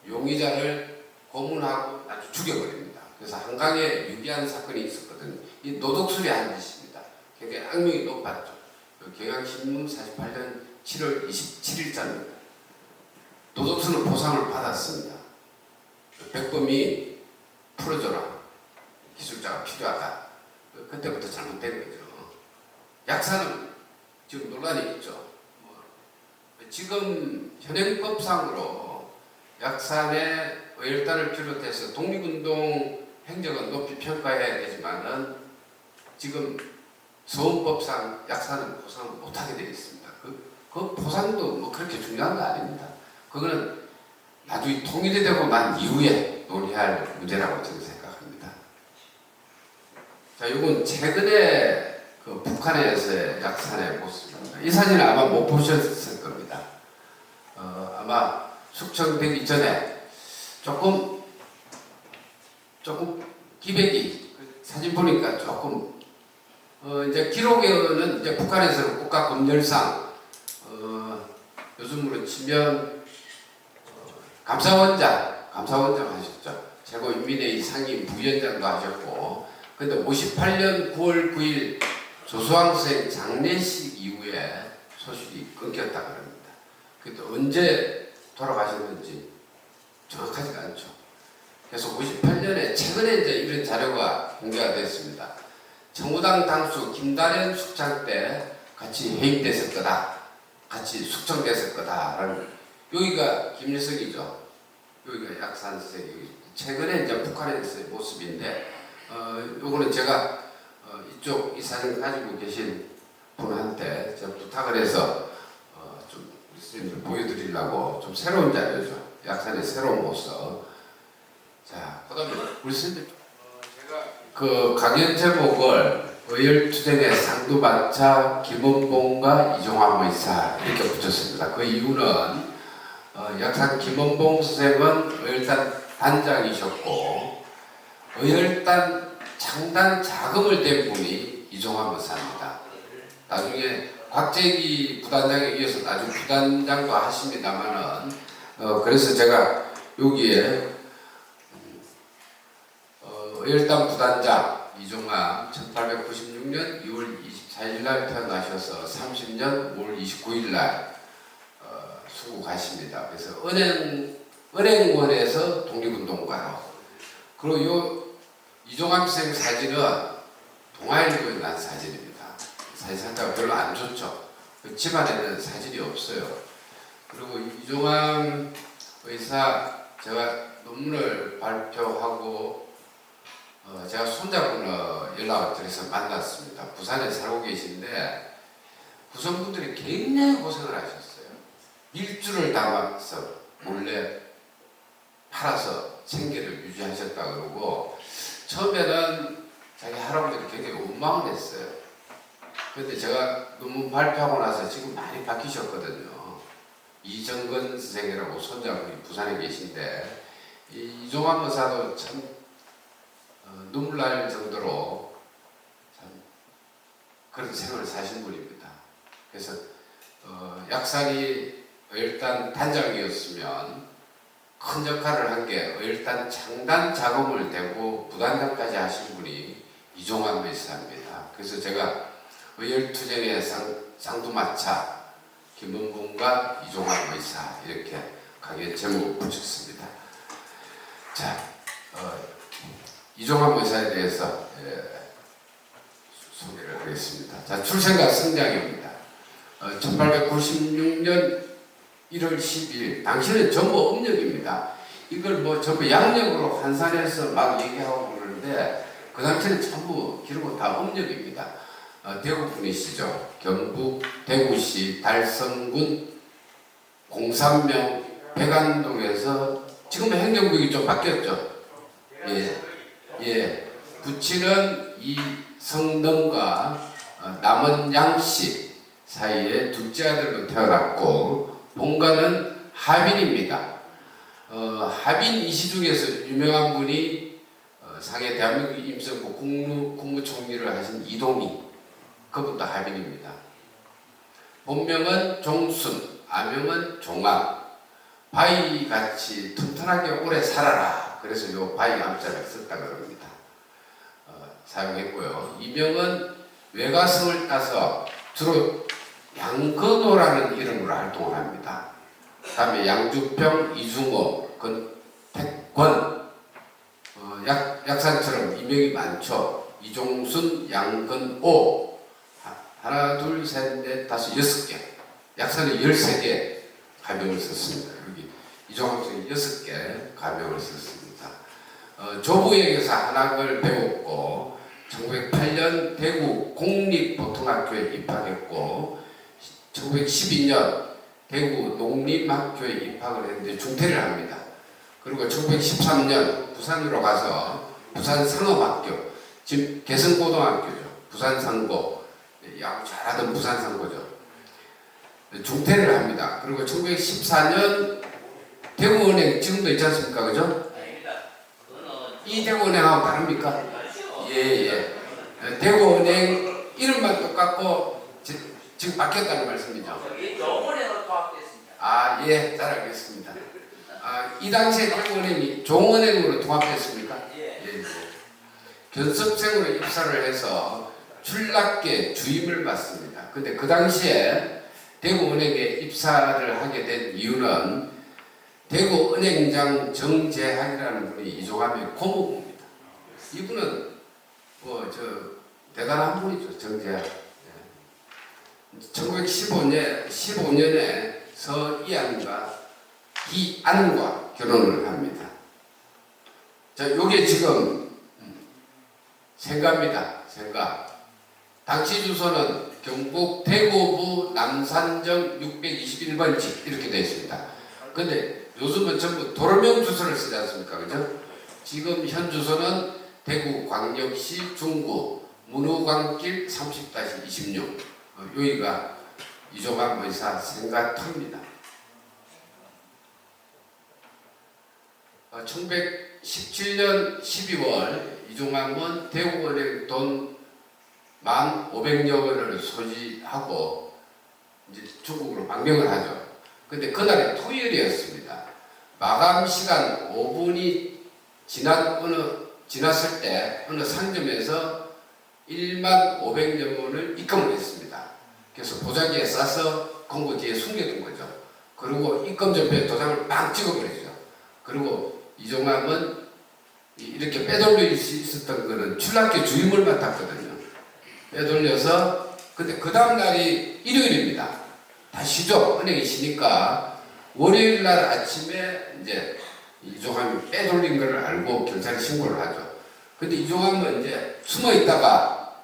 용의자를 고문하고 아주 죽여버립니다. 그래서 한강에 유기한 사건이 있었거든요. 이 노독술이 한 짓입니다. 굉장히 악명이 높았죠. 경향신문 48년 7월 27일자입니다. 노독술은 보상을 받았습니다. 백범이 풀어줘라. 기술자가 필요하다. 그때부터 잘못된 거죠. 약사는 지금 논란이 있죠. 지금 현행법상으로 약산의 의열단을 비롯해서 독립운동 행적은 높이 평가해야 되지만은 지금 서원법상 약산은 보상을 못하게 되어 있습니다. 그 보상도 뭐 그렇게 중요한 거 아닙니다. 그거는 나중에 통일이 되고 난 이후에 논의할 문제라고 저는 생각합니다. 자, 이건 최근에 그 북한에서의 약산의 모습입니다. 이 사진을 아마 못 보셨을 겁니다. 아마 숙청되기 전에 조금 기백이 사진 보니까 조금 이제 기록에는 이제 북한에서는 국가검열상 요즘으로 치면 감사원장 하셨죠. 최고인민회의 상임 부위원장도 하셨고, 근데 58년 9월 9일 조수왕생 장례식 이후에 소식이 끊겼다 그럽니다. 그때 언제 돌아가셨는지 정확하지가 않죠. 그래서 58년에 최근에 이제 이런 자료가 공개가 됐습니다. 정우당 당수 김다련 숙장 때 같이 해임됐을 거다. 같이 숙청됐을 거다라는, 여기가 김일성이죠. 여기가 약산 선생이 최근에 이제 북한에서의 모습인데, 요거는 제가 이쪽 이 사진 가지고 계신 분한테 제가 부탁을 해서 좀 스님들 보여드리려고 좀 새로운 자료죠. 약산의 새로운 모습. 자, 그다음에 우리 스님들 제가 그 강연 제목을 의열투쟁의 상두반차 김원봉과 이종환 의사 이렇게 붙였습니다. 그 이유는 약산 김원봉 선생은 의열단 단장이셨고 의열단 창단 자금을 댄 분이 이종환 의사입니다. 나중에 곽재기 부단장에 이어서 나중에 부단장도 하십니다만은 그래서 제가 여기에 의열단 부단장 이종환 1896년 2월 24일 날 태어나셔서 30년 5월 29일 날 수고하십니다. 그래서 은행원에서 독립운동가로, 그리고 요 이종환 쌤 사진은 동아일보에 난 사진입니다. 사진 상태가 별로 안 좋죠. 집안에는 사진이 없어요. 그리고 이종환 의사 제가 논문을 발표하고 제가 손자분을 연락을 드려서 만났습니다. 부산에 살고 계신데 구성분들이 굉장히 고생을 하셨어요. 밀주를 담아서 몰래 팔아서 생계를 유지하셨다 그러고, 처음에는 자기 할아버지를 굉장히 원망을 했어요. 그런데 제가 논문 발표하고 나서 지금 많이 바뀌셨거든요. 이정근 선생이라고 손자분이 부산에 계신데, 이종환 의사도 참 눈물 날 정도로 참 그런 생활을 사신 분입니다. 그래서 약산이 의열단 단장이었으면 큰 역할을 한 게 의열단 창단 자금을 대고 부단장까지 하신 분이 이종환 의사입니다. 그래서 제가 의열투쟁의 쌍두마차 김은봉과 이종환 의사 이렇게 가게 제목을 붙였습니다. 자, 이종환 의사에 대해서 소개를 하겠습니다. 자, 출생과 성장입니다. 1896년 1월 12일, 당시는 전부 음력입니다. 이걸 뭐 전부 양력으로 환산해서 막 얘기하고 그러는데 그 당시는 전부 기록은 다 음력입니다. 대구 분이시죠. 경북 대구시 달성군 공산명 백안동에서 지금은 행정구역이 좀 바뀌었죠. 예. 부친은 이성능과 남은양씨 사이에 둘째 아들로 태어났고 본가는 하빈입니다. 하빈 이시 중에서 유명한 분이 상해 대한민국 임성부 국무총리를 하신 이동희, 그분도 하빈입니다. 본명은 종순, 아명은 종암. 바위같이 튼튼하게 오래 살아라. 그래서 요 바위 암자를 썼다고 합니다. 사용했고요. 이명은 외가성을 따서 주로 양건호라는 이름으로 활동을 합니다. 그 다음에 양주평, 이중호, 권택권, 약산처럼 이명이 많죠. 이종순, 양건오, 하나, 둘, 셋, 넷, 다섯, 6개. 약산은 13개 가명을 썼습니다. 여기 이종학생이 6개 가명을 썼습니다. 조부역에서 한학을 배웠고 1908년 대구 공립보통학교에 입학했고 1912년 대구 농림학교에 입학을 했는데 중퇴를 합니다. 그리고 1913년 부산으로 가서 부산상업학교, 지금 개성고등학교죠. 부산상고, 야구 잘하던 부산상고죠. 중퇴를 합니다. 그리고 1914년 대구은행 지금도 있지 않습니까? 그죠? 이 대구은행하고 다릅니까? 예. 대구은행 이름만 똑같고 지금 바뀌었다는 말씀이죠? 종은행으로 통합됐습니다. 아, 예, 잘 알겠습니다. 이 당시에 대구은행이 종은행으로 통합됐습니까? 예. 견습생으로 입사를 해서 출납계 주임을 맡습니다. 근데 그 당시에 대구은행에 입사를 하게 된 이유는 대구은행장 정재학이라는 분이 이종함의 고모입니다. 이분은 대단한 분이죠. 정재학. 1915년에 서이안과 이안과 결혼을 합니다. 자, 요게 지금 생가입니다. 생가. 당시 주소는 경북 대구부 남산정 621번지 이렇게 되어 있습니다. 근데 요즘은 전부 도로명 주소를 쓰지 않습니까? 그죠? 지금 현 주소는 대구광역시 중구 문우광길 30-26 여기가 이종환 의사 생가터입니다. 1917년 12월 이종환은 대구은행 돈 1,500여 원을 소지하고 이제 중국으로 망명을 하죠. 근데 그날이 토요일이었습니다. 마감 시간 5분이 지났을 때 어느 상점에서 15,500여 원을 입금을 했습니다. 그래서 보자기에 싸서 공고 뒤에 숨겨둔 거죠. 그리고 입금전표에 도장을 빵 찍어버리죠. 그리고 이종함은 이렇게 빼돌릴 수 있었던 거는 출납계 주임을 맡았거든요. 빼돌려서 근데 그 다음 날이 일요일입니다. 다 쉬죠. 은행이 쉬니까 월요일 날 아침에 이제 이종함이 빼돌린 걸 알고 경찰에 신고를 하죠. 근데 이종함은 이제 숨어 있다가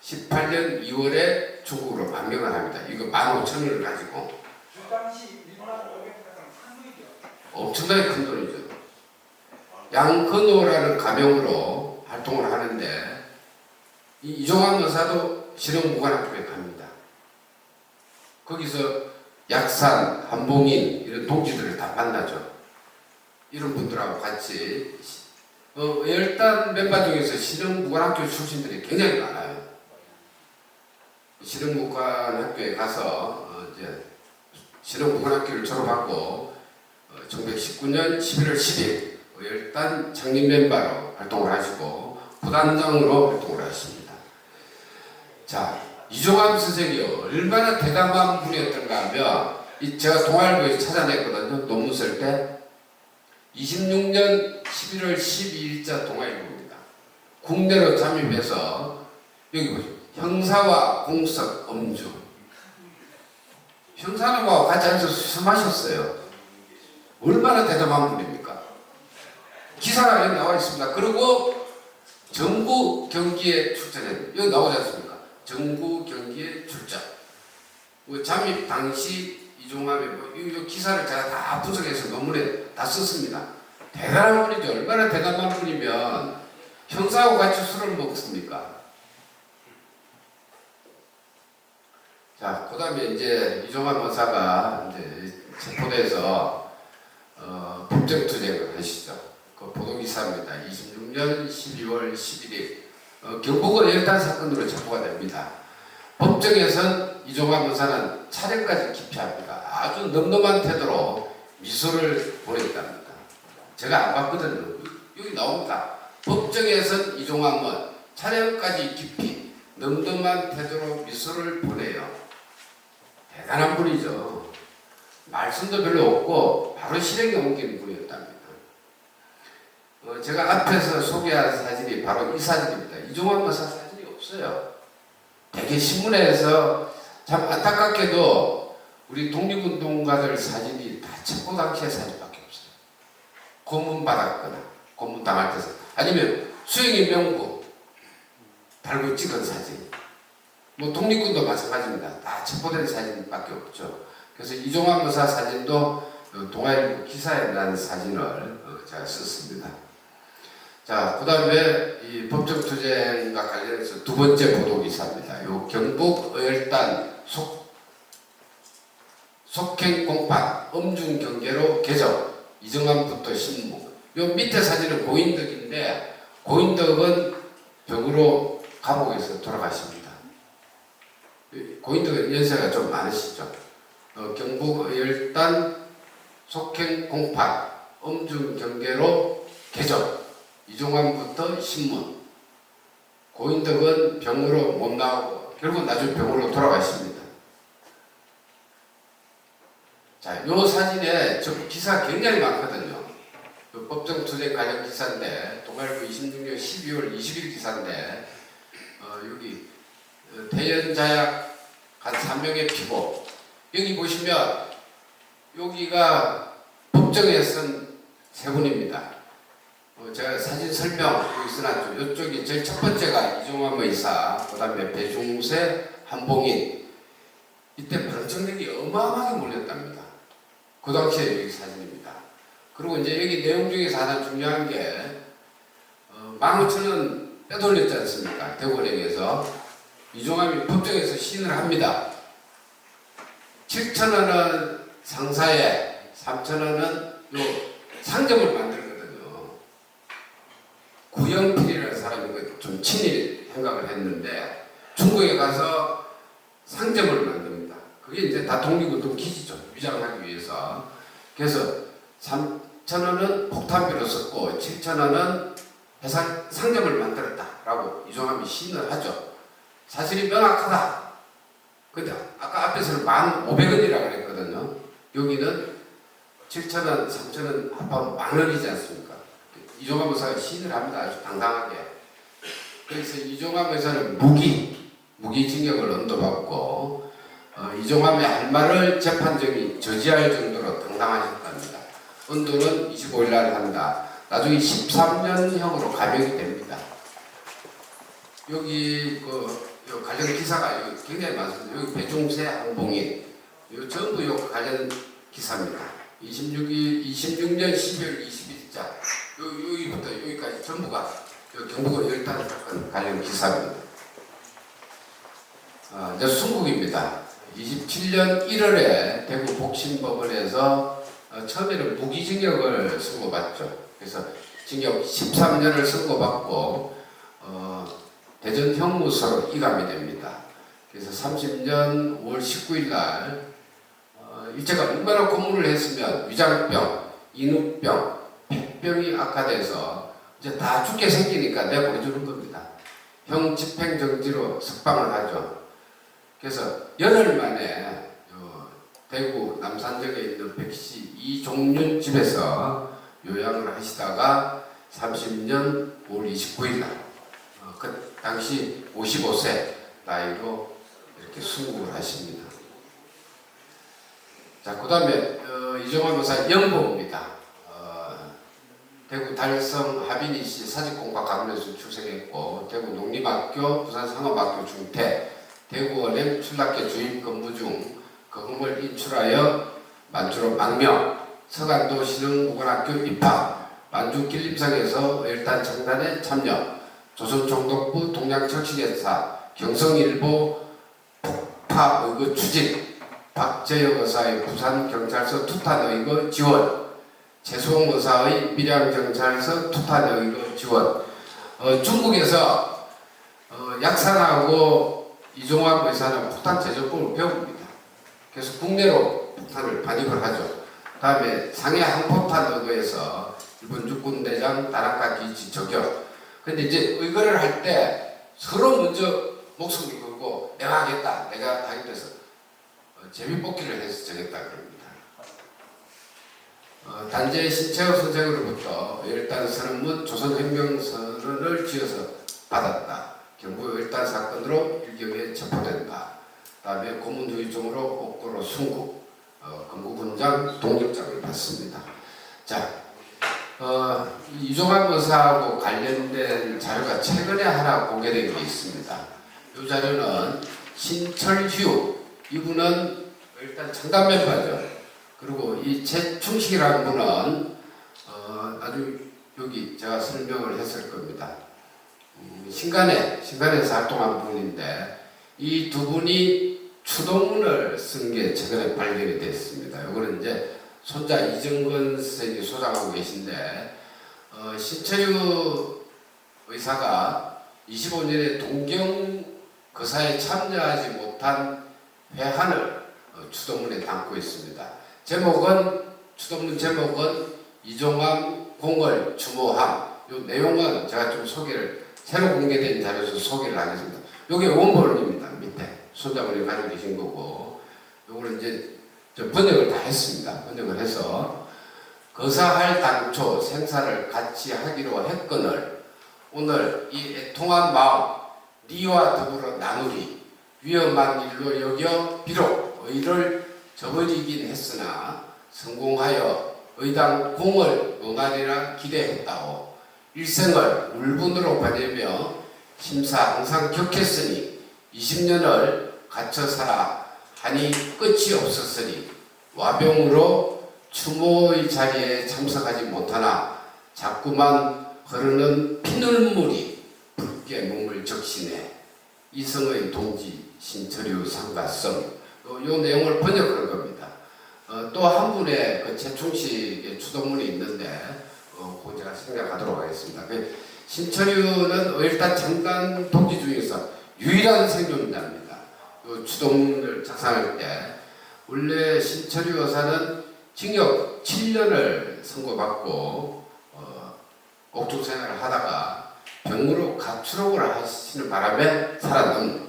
18년 2월에 중국으로 망명을 합니다. 이거 15,000원을 가지고. 그 당시 15,500원은 큰 돈이죠. 엄청나게 큰 돈이죠. 양근호라는 가명으로 활동을 하는데 이종환 의사도 실용무관학교에 갑니다. 거기서 약산, 한봉인 이런 동지들을 다 만나죠. 이런 분들하고 같이 일단 멤버 중에서 실용무관학교 출신들이 굉장히 많아요. 실용무관학교에 가서 이제 실용무관학교를 졸업하고 1919년 11월 10일 일단 창립 멤버로 활동을 하시고 부단장으로 활동을 하십니다. 자, 이종암 선생이 얼마나 대담한 분이었던가 하면 제가 동아일보에서 찾아냈거든요. 논문 쓸 때 26년 11월 12일자 동아일보입니다. 국내로 잠입해서 여기 보시죠. 형사와 공석 엄주. 형사님하고 같이 앉아서 술 마셨어요. 얼마나 대담한 분입니까? 기사가 여기 나와 있습니다. 그리고 정부 경기에 출전했습니다. 여기 나오지 않습니까? 정부 경기에 출전. 잠입 당시 이종암의 이 기사를 제가 다 분석해서 논문에 다 썼습니다. 대단한 분이죠. 얼마나 대단한 분이면 형사하고 같이 술을 먹습니까? 자, 그 다음에 이제 이종암 의사가 이제 체포돼서 법정투쟁을 하시죠. 그 보도기사입니다. 26년 12월 11일 경북은 열단 사건으로 체포가 됩니다. 법정에선 이종암 의사는 차량까지 기피합니다. 아주 늠름한 태도로 미소를 보냈답니다. 제가 안 봤거든요. 여기 나옵니다. 법정에선 이종암은 차량까지 깊이 늠름한 태도로 미소를 보내요. 대단한 분이죠. 말씀도 별로 없고 바로 실행에 옮기는 분이었답니다. 제가 앞에서 소개한 사진이 바로 이 사진입니다. 이종암 의사 사진이 없어요. 대개 신문에서 참 안타깝게도 우리 독립운동가들 사진이 다 체포 당시의 사진밖에 없어요. 고문 받았거나 고문 당할 때 아니면 수행의 명부 달고 찍은 사진. 뭐 독립군도 마찬가지입니다. 다 체포된 사진밖에 없죠. 그래서 이종암 의사 사진도 동아일보 기사에 난 사진을 제가 썼습니다. 자, 그 다음에 이 법정투쟁과 관련해서 두 번째 보도기사입니다. 요 경북 어열단 속행공판 엄중경계로 개정 이종암부터 신무. 요 밑에 사진은 고인덕인데 고인덕은 병으로 감옥에서 돌아가십니다. 고인덕은 연세가 좀 많으시죠. 경북 어열단 속행공판 엄중경계로 개정 이종암부터 신문. 고인덕은 병으로 못 나오고 결국 나중에 병으로 돌아가십니다. 자, 요 사진에 저 기사 굉장히 많거든요. 법정투쟁 관련 기사인데 동아일보 26년 12월 20일 기사인데 여기 대연자약 한 3명의 피고 여기 보시면 여기가 법정에 쓴 세 분입니다. 제가 사진 설명 여기 써놨죠. 이쪽이 제일 첫 번째가 이종암 의사, 그 다음에 배중세, 한봉인. 이때 방청객이 어마어마하게 몰렸답니다. 그 당시에 여기 사진입니다. 그리고 이제 여기 내용 중에서 하나 중요한 게 15,000원 빼돌렸지 않습니까? 대구은행에서 이종암이 법정에서 시인을 합니다. 7,000원은 상사에 3,000원은 요 상점을 만들거든요. 구영필이라는 사람이 좀 친히 생각을 했는데 중국에 가서 상점을 만듭니다. 그게 이제 다 독립운동 기지죠. 위장하기 위해서. 그래서 3,000원은 폭탄비로 썼고 7,000원은 회사 상점을 만들었다라고 이종암이 시인을 하죠. 사실이 명확하다. 근데 아까 앞에서는 1,500원이라고 그랬거든요. 여기는 7,000원, 3,000원 합하면 10,000원이지 않습니까? 이종암 의사가 시인을 합니다. 아주 당당하게. 그래서 이종암 의사는 무기징역을 언도받고 이종암의 할 말을 재판정이 저지할 정도로 당당하셨답니다. 언도는 25일 날 한다. 나중에 13년형으로 감형이 됩니다. 여기 요 관련 기사가 여기 굉장히 많습니다. 여기 배중세, 한봉인, 요 전부 요 관련 기사입니다. 26년 12월 20일자 여기부터 여기까지 전부가 요 경북 열단 사건 관련 기사입니다. 이제 순국입니다. 27년 1월에 대구 복심법원에서 처음에는 무기징역을 선고받죠. 그래서 징역 13년을 선고받고 대전 형무소로 이감이 됩니다. 그래서 30년 5월 19일 날 일제가 얼마나 고문을 했으면 위장병, 인후병, 폐병이 악화돼서 이제 다 죽게 생기니까 내보내주는 겁니다. 형 집행정지로 석방을 하죠. 그래서 열흘 만에 대구 남산역에 있는 백시 이종륜 집에서 요양을 하시다가 30년 5월 29일 날 그 당시 55세 나이로 이렇게 순국을 하십니다. 자, 그 다음에 이종환 목사 연보입니다. 대구 달성 하빈이 씨 사직공과 가문에서 출생했고 대구 농림학교, 부산상업학교 중퇴, 대구원행 출납계 주임 근무 중 거금을 인출하여 만주로 망명, 서간도 신흥무관학교 입학, 만주 길림성에서 일단 정단에 참여, 조선총독부 동양철치대사, 경성일보 폭파의거 추진, 박재영 의사의 부산경찰서 투탄의거 지원, 최수홍 의사의 밀양경찰서 투탄의거 지원. 중국에서 약산하고 이종환 의사는 폭탄 제조법을 배웁니다. 그래서 국내로 폭탄을 반입을 하죠. 다음에 상해 항폭탄 의거에서 일본 육군대장 다나카 기치 저격. 근데 이제 의거를 할 때 서로 먼저 목숨을 걸고 내가 하겠다, 내가 하겠다 해서 제비뽑기를 해서 정했다 그럽니다. 단재 신채호 선생으로부터 일단 선언문 조선혁명선언을 지어서 받았다. 경부 일단 사건으로 일경에 체포된다. 다음에 고문 후유증으로 옥고로 순국, 건국훈장 독립장을 받습니다. 자, 이종환 의사하고 관련된 자료가 최근에 하나 공개된 게 있습니다. 이 자료는 신철휴, 이분은 일단 청담 멤버죠. 그리고 이 최충식이라는 분은 아주 여기 제가 설명을 했을 겁니다. 신간에서 활동한 분인데 이 두 분이 추동문을 쓴 게 최근에 발견이 됐습니다. 이거는 이제 손자 이정근 선생님이 소장하고 계신데 신철유 의사가 25년에 동경 거사에 참여하지 못한 회한을 추동문에 담고 있습니다. 추동문 제목은 이종환 공을 추모함. 이 내용은 제가 좀 새로 공개된 자료에서 소개를 하겠습니다. 이게 원본입니다. 밑에 손자분이 가지고 계신 거고, 요거는 이제 번역을 다 했습니다. 번역을 해서 거사할 당초 생사를 같이 하기로 했거늘 오늘 이 애통한 마음 니와 더불어 나누리 위험한 일로 여겨 비록 의를 저버리긴 했으나 성공하여 의당 공을 논하리라 기대했다오. 일생을 울분으로 보내며 심사 항상 격했으니 20년을 갇혀 살아 하니 끝이 없었으니 와병으로 추모의 자리에 참석하지 못하나 자꾸만 흐르는 피눈물이 붉게 몸을 적시네. 이성의 동지 신철유 상가성. 요 내용을 번역한 겁니다. 또 한 분의 그 최충식의 추동문이 있는데 그거 제가 생각하도록 하겠습니다. 신철유는 일단 장단 동지 중에서 유일한 생존자입니다. 그 추동문을 작성할 때 원래 신철유 여사는 징역 7년을 선고받고 옥중 생활을 하다가 병으로 가출옥을 하시는 바람에 살아남은 겁니다.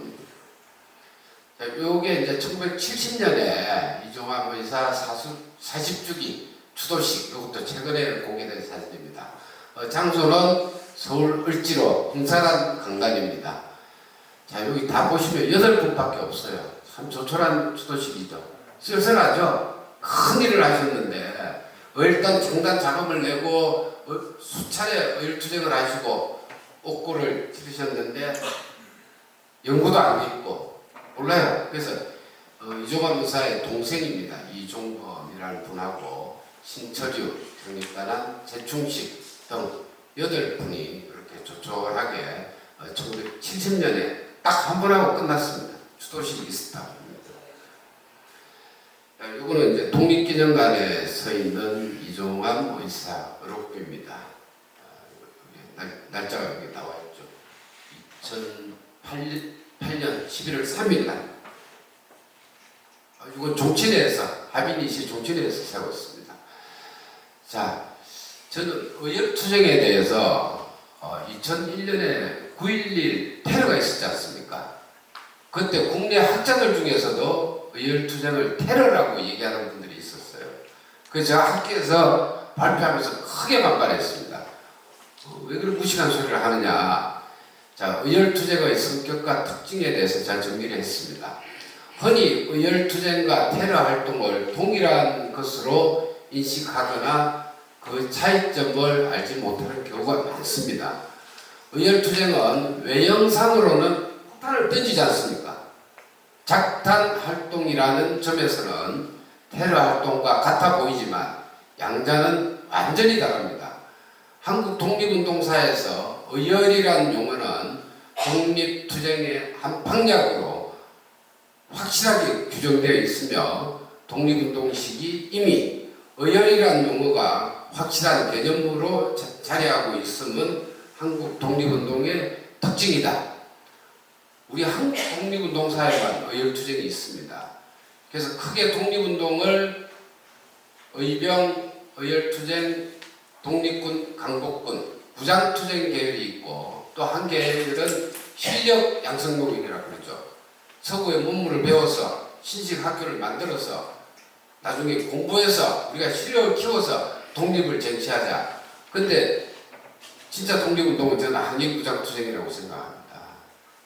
요게 이제 1970년에 이종환 의사 40주기 추도식, 이것도 최근에 공개된 사진입니다. 장소는 서울 을지로 홍사단 강단입니다. 자, 여기 다 보시면 8분밖에 없어요. 참 조촐한 추도식이죠. 쓸쓸하죠? 큰 일을 하셨는데 일단 장단 자금을 내고 수차례 의일투쟁을 하시고 옥고를 치르셨는데 연구도 안 돼 있고 몰라요. 그래서 이종환 의사의 동생입니다. 이종범이라는 분하고 신철유, 정립단한 최충식 등 8분이 이렇게 조촐하게 1970년에 딱 한 번 하고 끝났습니다. 추도식이 있었다. 이거는 이제 독립기념관에 서 있는 이종환 의사 의록부입니다. 날짜가 여기 나와 있죠. 2008년 11월 3일 날. 이건 종친회에서 하빈이시 종친회에서 세웠습니다. 자, 저는 의협투쟁에 대해서 2001년에 9.11 테러가 있었지 않습니까? 그때 국내 학자들 중에서도 의열투쟁을 테러라고 얘기하는 분들이 있었어요. 그래서 제가 학교에서 발표하면서 크게 반발했습니다. 왜 그런 무식한 소리를 하느냐. 자, 의열투쟁의 성격과 특징에 대해서 잘 정리를 했습니다. 흔히 의열투쟁과 테러 활동을 동일한 것으로 인식하거나 그 차이점을 알지 못하는 경우가 많습니다. 의열투쟁은 외형상으로는 폭탄을 던지지 않습니까? 작탄 활동이라는 점에서는 테러 활동과 같아 보이지만 양자는 완전히 다릅니다. 한국 독립운동사에서 의열이라는 용어는 독립투쟁의 한 방향으로 확실하게 규정되어 있으며 독립운동 시기 이미 의열이라는 용어가 확실한 개념으로 자리하고 있음은 한국 독립운동의 특징이다. 우리 한국 독립운동사에만 의열투쟁이 있습니다. 그래서 크게 독립운동을 의병, 의열투쟁, 독립군, 강복군, 부장투쟁 계열이 있고 또 한 계열은 실력 양성용이라고 그러죠. 서구의 문물을 배워서 신식 학교를 만들어서 나중에 공부해서 우리가 실력을 키워서 독립을 쟁취하자. 근데 진짜 독립운동은 저는 항일부장투쟁이라고 생각합니다.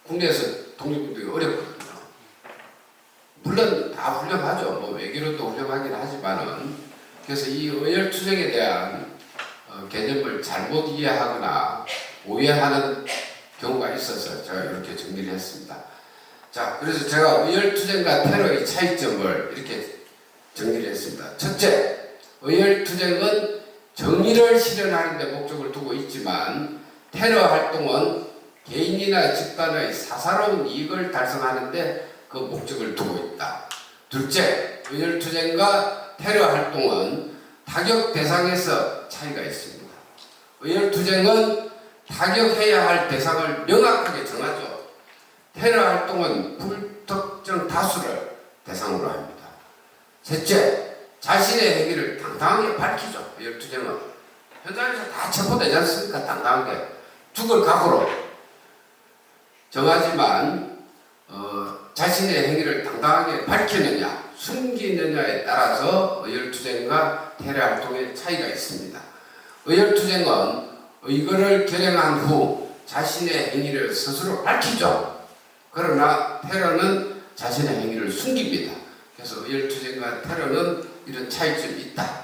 국내에서 독립운동이 어렵거든요. 물론 다 훌륭하죠. 뭐 외교로도 훌륭하긴 하지만은 그래서 이 의열투쟁에 대한 개념을 잘못 이해하거나 오해하는 경우가 있어서 제가 이렇게 정리를 했습니다. 자, 그래서 제가 의열투쟁과 테러의 차이점을 이렇게 정리를 했습니다. 첫째, 의열투쟁은 정의를 실현하는 데 목적을 두고 있지만 테러 활동은 개인이나 집단의 사사로운 이익을 달성하는 데 그 목적을 두고 있다. 둘째, 의열투쟁과 테러 활동은 타격 대상에서 차이가 있습니다. 의열투쟁은 타격해야 할 대상을 명확하게 정하죠. 테러 활동은 불특정 다수를 대상으로 합니다. 셋째, 자신의 행위를 당당하게 밝히죠. 의열투쟁은 현장에서 다 체포되지 않습니까? 당당하게 죽을 각오로 정하지만 자신의 행위를 당당하게 밝히느냐 숨기느냐에 따라서 의열투쟁과 테러 활동의 차이가 있습니다. 의열투쟁은 의거를 결행한 후 자신의 행위를 스스로 밝히죠. 그러나 테러는 자신의 행위를 숨깁니다. 그래서 의열투쟁과 테러는 이런 차이점이 있다.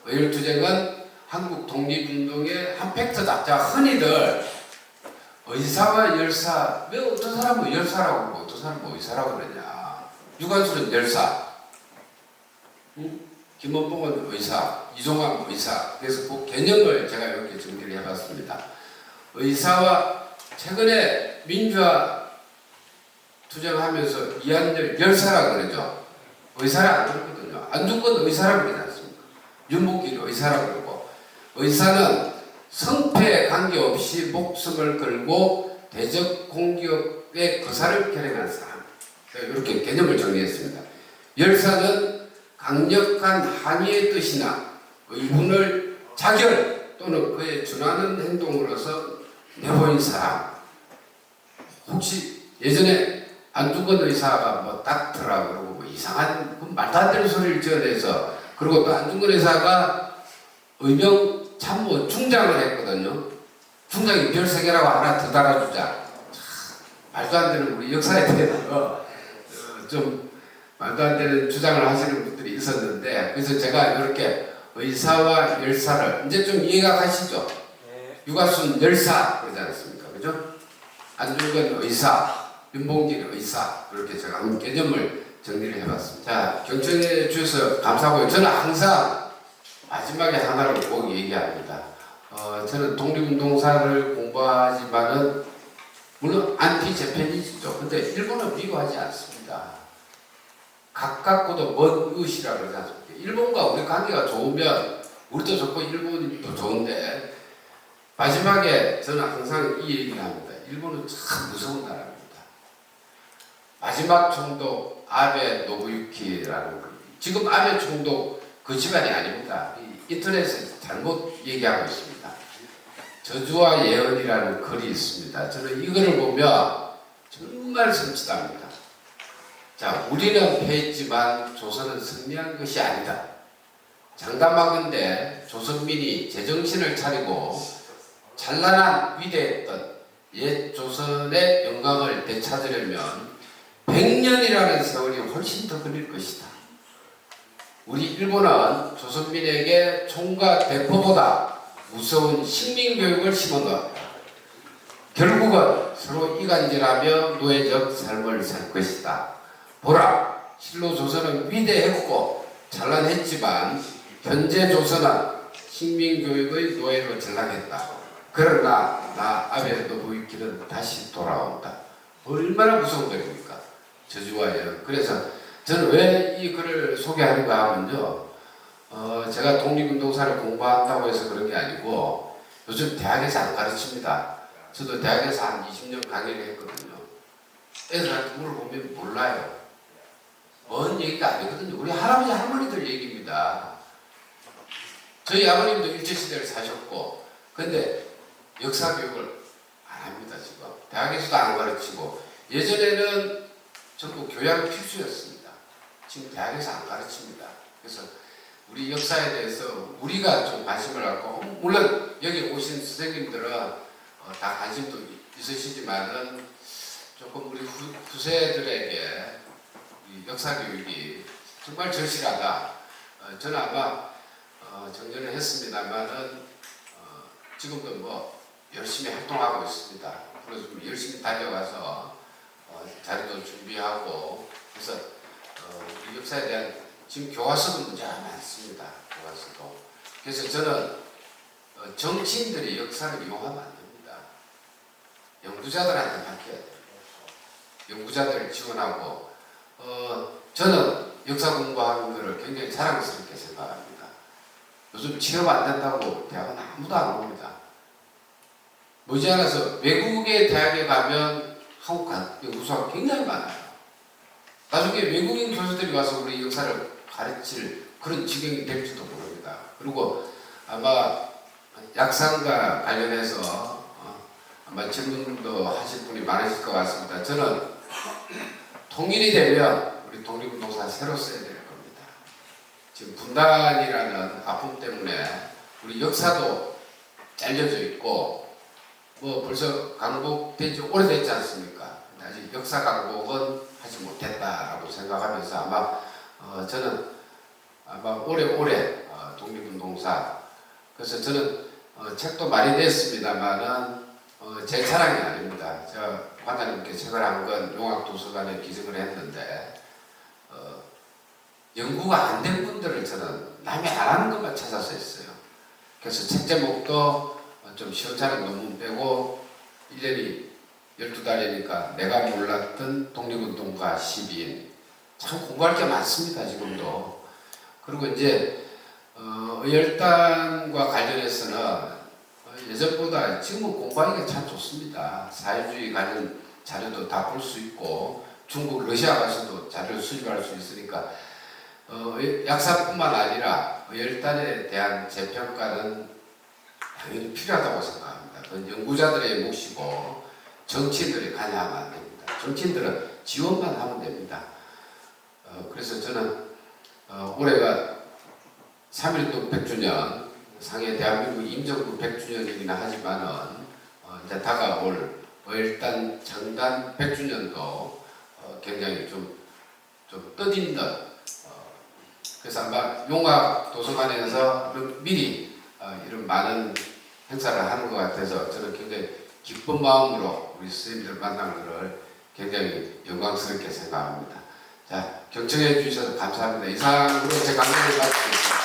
의열투쟁은 한국 독립운동의 한 팩트다. 자, 흔히들 의사와 열사, 왜 어떤 사람은 열사라고 그러고 어떤 사람은 의사라고 그러냐. 유관순은 열사, 김원봉은 의사, 이종환 의사. 그래서 그 개념을 제가 이렇게 정리를 해봤습니다. 의사와 최근에 민주화 투쟁하면서 이한열 열사라고 그러죠. 의사를 안 그러거든요. 안중근 의사라고 그러지 않습니까? 윤복길 의사라고 그러고 의사는 성패에 관계없이 목숨을 걸고 대적 공격의 거사를 결행한 사람. 이렇게 개념을 정리했습니다. 열사는 강력한 항의의 뜻이나 의문을 자결 또는 그에 준하는 행동으로서 내보인 사람. 혹시 예전에 안중근 의사가 뭐 닥터라고 그러고 뭐 이상한 말도 안 되는 소리를 지어내서 그리고 또 안중근 의사가 의병 참모 중장을 했거든요. 중장이 별 3개라고 하나 더 달아주자. 말도 안 되는 우리 역사에 대해서 좀 말도 안 되는 주장을 하시는 분들이 있었는데 그래서 제가 이렇게 의사와 열사를 이제 좀 이해가 가시죠? 네. 유관순 열사 그러지 않습니까? 그죠? 안중근 의사, 윤봉길 의사 이렇게 제가 한 개념을 정리를 해봤습니다. 자, 경청해 주셔서 감사하고요. 저는 항상 마지막에 하나를 꼭 얘기합니다. 저는 독립운동사를 공부하지만은 물론 안티 재패니즘이죠. 근데 일본은 비교하지 않습니다. 가깝고도 먼 이웃이라 그러지 않습니까? 일본과 우리 관계가 좋으면 우리도 좋고 일본도 좋은데 마지막에 저는 항상 이 얘기를 합니다. 일본은 참 무서운 나라입니다. 마지막 총독 아베 노부유키라는 지금 아베 총독 그 집안이 아닙니다. 인터넷에 잘못 얘기하고 있습니다. 저주와 예언이라는 글이 있습니다. 저는 이거를 보면 정말 섬찟합니다. 자, 우리는 패했지만 조선은 승리한 것이 아니다. 장담하건대 조선민이 제정신을 차리고 찬란한 위대했던 옛 조선의 영광을 되찾으려면 100년이라는 세월이 훨씬 더 걸릴 것이다. 우리 일본은 조선민에게 총과 대포보다 무서운 식민교육을 심어놓았다. 결국은 서로 이간질하며 노예적 삶을 살 것이다. 보라, 실로 조선은 위대했고 찬란했지만 현재 조선은 식민교육의 노예로 전락했다. 그러나 나 아베 노부유키는 다시 돌아온다. 얼마나 무서운 글입니까? 저주와 영. 그래서 저는 왜 이 글을 소개하는가 하면요, 제가 독립운동사를 공부한다고 해서 그런 게 아니고 요즘 대학에서 안 가르칩니다. 저도 대학에서 한 20년 강의를 했거든요. 애들한테 물어보면 몰라요. 뭔 얘기가 아니거든요. 우리 할아버지 할머니들 얘기입니다. 저희 아버님도 일제시대를 사셨고, 근데 역사 교육을 안 합니다. 지금 대학에서도 안 가르치고, 예전에는 전부 교양 필수였습니다. 지금 대학에서 안 가르칩니다. 그래서 우리 역사에 대해서 우리가 좀 관심을 갖고, 물론 여기 오신 선생님들은 다 관심도 있으시지만은 조금 우리 후세들에게 이 역사 교육이 정말 절실하다. 저는 아마 정년을 했습니다만은 지금도 뭐 열심히 활동하고 있습니다. 그래서 좀 열심히 달려가서 자료도 준비하고, 그래서 우리 역사에 대한 지금 교과서도 문제가 많습니다. 교과서도. 그래서 저는 정치인들이 역사를 이용하면 안 됩니다. 연구자들한테 맡겨야 돼요. 연구자들을 지원하고, 저는 역사 공부하는 것을 굉장히 자랑스럽게 생각합니다. 요즘 취업 안 된다고 대학은 아무도 안 옵니다. 머지않아서 외국의 대학에 가면 한국 연구소가 굉장히 많아요. 나중에 외국인 교수들이 와서 우리 역사를 가르칠 그런 지경이 될지도 모릅니다. 그리고 아마 약상과 관련해서 아마 질문도 하실 분이 많으실 것 같습니다. 저는 통일이 되면 우리 독립운동사 새로 써야 될 겁니다. 지금 분단이라는 아픔 때문에 우리 역사도 잘려져 있고, 뭐 벌써 강복된 지 오래됐지 않습니까? 아직 역사 강복은 하지 못했다라고 생각하면서 아마 저는 아마 오래오래 독립운동사, 그래서 저는 책도 많이 냈습니다만은 제 자랑이 아닙니다. 제가 관장님께 책을 한 건 용학도서관에 기증을 했는데, 연구가 안 된 분들을 저는 남이 안 하는 것만 찾아서 했어요. 그래서 책 제목도 좀 시원찮은 논문 빼고 1년이 12달이니까 내가 몰랐던 독립운동가 12인. 참 공부할 게 많습니다. 지금도. 그리고 이제 의열단과 관련해서는 예전보다 지금은 공부하기가 참 좋습니다. 사회주의 관련 자료도 다 볼 수 있고, 중국, 러시아 가서도 자료를 수집할 수 있으니까 약사뿐만 아니라 의열단에 대한 재평가는 당연히 필요하다고 생각합니다. 그건 연구자들의 몫이고 정치인들이 관여하면 안 됩니다. 정치인들은 지원만 하면 됩니다. 그래서 저는 올해가 3.1동 100주년, 상해 대한민국 임정부 100주년이긴 하지만은 이제 다가올 의열단 창단 100주년도 굉장히 좀 뜻있는, 그래서 아마 용학도서관에서 미리 이런 많은 행사를 하는 것 같아서 저는 굉장히 기쁜 마음으로 우리 선생님들 만난 것을 굉장히 영광스럽게 생각합니다. 자, 경청해 주셔서 감사합니다. 이상으로 제 강연을 마치겠습니다.